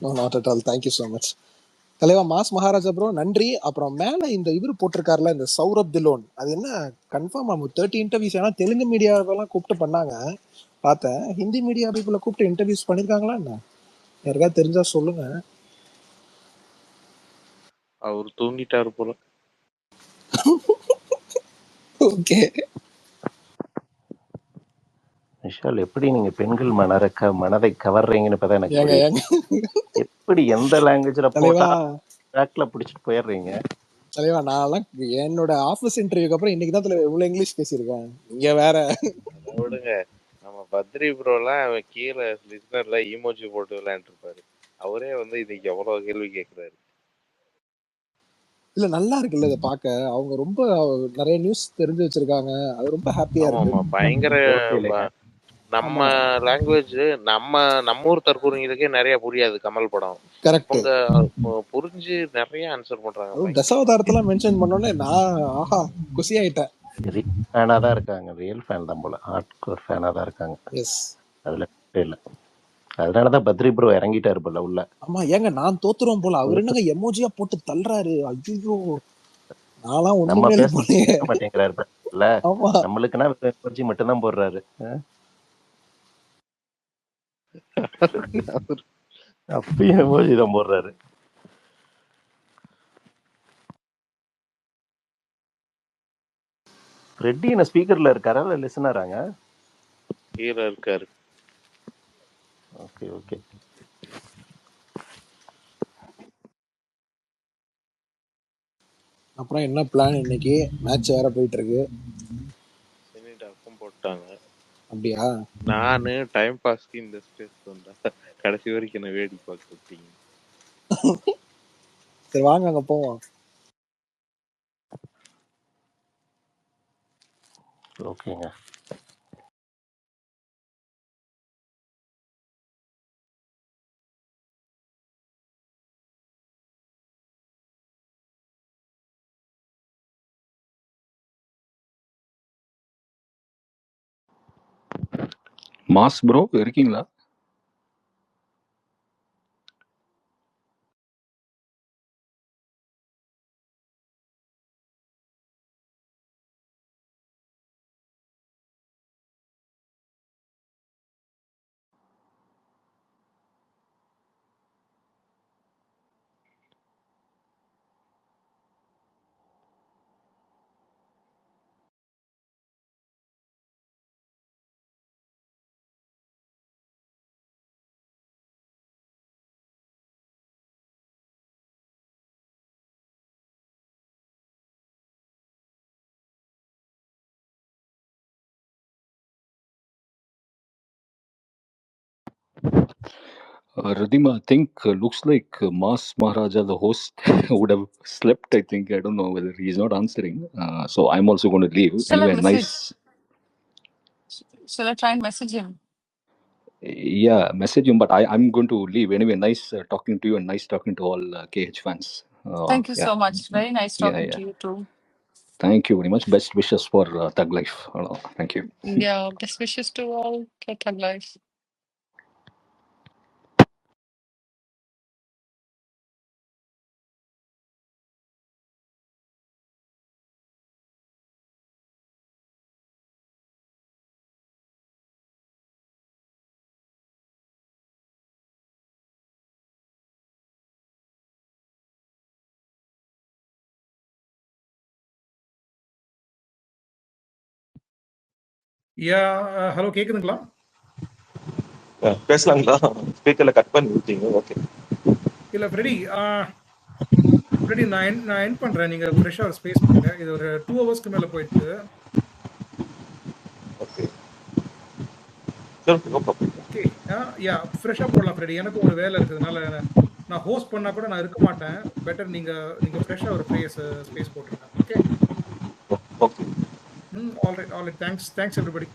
No, not at all. Thank you so much. தலைவா mass Maharaja bro நன்றி. அப்புறம் மேலே இந்த இவர் போட்டிருக்காருல இந்த சௌரப் திலோன், அது என்ன confirm ஆகும் 30 இன்டர்வியூஸ். ஏன்னா தெலுங்கு மீடியாவெல்லாம் கூப்பிட்டு பண்ணாங்க பார்த்தேன். ஹிந்தி மீடியா பீப்புளை கூப்பிட்டு இன்டர்வியூஸ் பண்ணியிருக்காங்களா என்ன? யாருக்காவது தெரிஞ்சா சொல்லுங்க. அவர் தூங்கிட்டாரு போல. ஓகே. விஷால், எப்படி நீங்க பெண்கள் மனதை கவர்றீங்கன்னு இப்பதான் எனக்கு ஏங்க புரியுது. ஏங்க எப்படி எந்த லாங்குவேஜ்ல தலைவா, போட்டா ட்ராக்ல பிடிச்சிட்டு போயிடுறீங்க. தலைவா நான்லாம் என்னோட ஆஃபீஸ் இன்டர்வியூக்கு அப்புறம் இன்னைக்கு தான் தலைவா இவ்வளோ இங்கிலீஷ் பேசியிருக்கேன். இங்க வேற. அதை விடுங்க, நம்ம பத்ரி ப்ரோலாம் கீழே லிஸ்னர்ல ஈமோஜி போட்டு விளையாண்டுருப்பாரு. அவரே இன்னைக்கு எவ்வளவு கேள்வி கேட்கிறாரு. இல்ல நல்லா இருக்குல்ல இதை பார்க்க. அவங்க ரொம்ப நிறைய நியூஸ் தெரிஞ்சு வச்சிருக்காங்க. அது ரொம்ப ஹாப்பியா இருக்கு. ஆமா, பயங்கர. இல்லைங்க. நம்ம ஆமா, லாங்குவேஜ் நம்ம ஊர் தற்கூறிங்களுக்கே நிறைய புரியாது கமல் படம். கரெக்ட். அவங்க புரிஞ்சு நிறைய ஆன்சர் பண்றாங்க. அதுவும் தசாவதாரத்தெல்லாம் மென்ஷன் பண்ணோன்னே நான் ஆஹா குசி ஆயிட்டேன். ஃபேனா தான் இருக்காங்க, ரியல் ஃபேன் தான் போல, ஹார்ட் கோர் ஃபேனா தான் இருக்காங்க. எஸ், அதுல இல்ல. அதனாலதான் பத்ரி ப்ரோ இறங்கிட்டாரு போல உள்ள. ஆமா. ஏங்க நான் தோத்துருவோம் போல. அவர் என்னங்க எமோஜியா போட்டு தள்ளுறாரு. ஐயோ, நான்லாம் நம்ம ஒண்ணுமே பேச போனே. மாட்டேங்கிறாரு. ஆமா, நம்மளுக்குன்னா எமோஜி மட்டும் தான் போடுறாரு. அப்பயும் emoji தான் போடுறாரு. ஃப்ரெட்டி என்ன ஸ்பீக்கர்ல இருக்காரா இல்லை லிசனராங்க? கீழே இருக்காரு. Okay okay. அப்புறம் என்ன பிளான் இன்னைக்கு? மேட்ச் வேற போயிட்டு இருக்கு. டஃப்பும் போட்டாங்க. அப்படியா? நானு டைம் பாஸ்க்கு இந்த ஸ்பேஸ் வந்தா கடைசி வரைக்கும் என்ன வேடிக்கை பார்க்க விட்டீங்க. சரி வாங்க அங்க போவோம். ஓகேங்க. மாஸ் ப்ரோ இருக்கீங்களா? Ridhima, I think looks like Mas Maharaja, the host, would have slept. I think I don't know whether he's not answering. So I'm also going to leave. Shall I Anyway, message? nice. Shall I try and message him? Yeah, message him. But I'm going to leave. Anyway, nice talking to you and nice talking to all KH fans. Thank you Yeah, so much. Very nice yeah, talking yeah. to you too. Thank you very much. Best wishes for Thug Life. Thank you. Yeah, best wishes to all. Get Thug Life. Yeah hello கேக்குதுங்களா? பேசலாங்களா? ஸ்பீக்கர்ல cut பண்ணி விட்டீங்க. Okay. இல்ல Freddy, Freddy நான் end பண்றேன். நீங்க ஃப்ரெஷ்ஷா ஒரு ஸ்பேஸ் போடுங்க. இது ஒரு 2 ஹவர்ஸ்க்கு மேல போயிடுச்சு. ஓகே. சரி, நோ ப்ராப்ளம். ஓகே. யா ஃப்ரெஷ்ஷா போடலாம் ஃப்ரெடி. எனக்கு ஒரு வேலை இருக்கிறதுனால நான் ஹோஸ்ட் பண்ணா கூட நான் இருக்க மாட்டேன். பெட்டர் நீங்க ஃப்ரெஷ்ஷா ஒரு ஸ்பேஸ் போட்டுருங்க. Okay. Okay. Alright. Thanks everybody.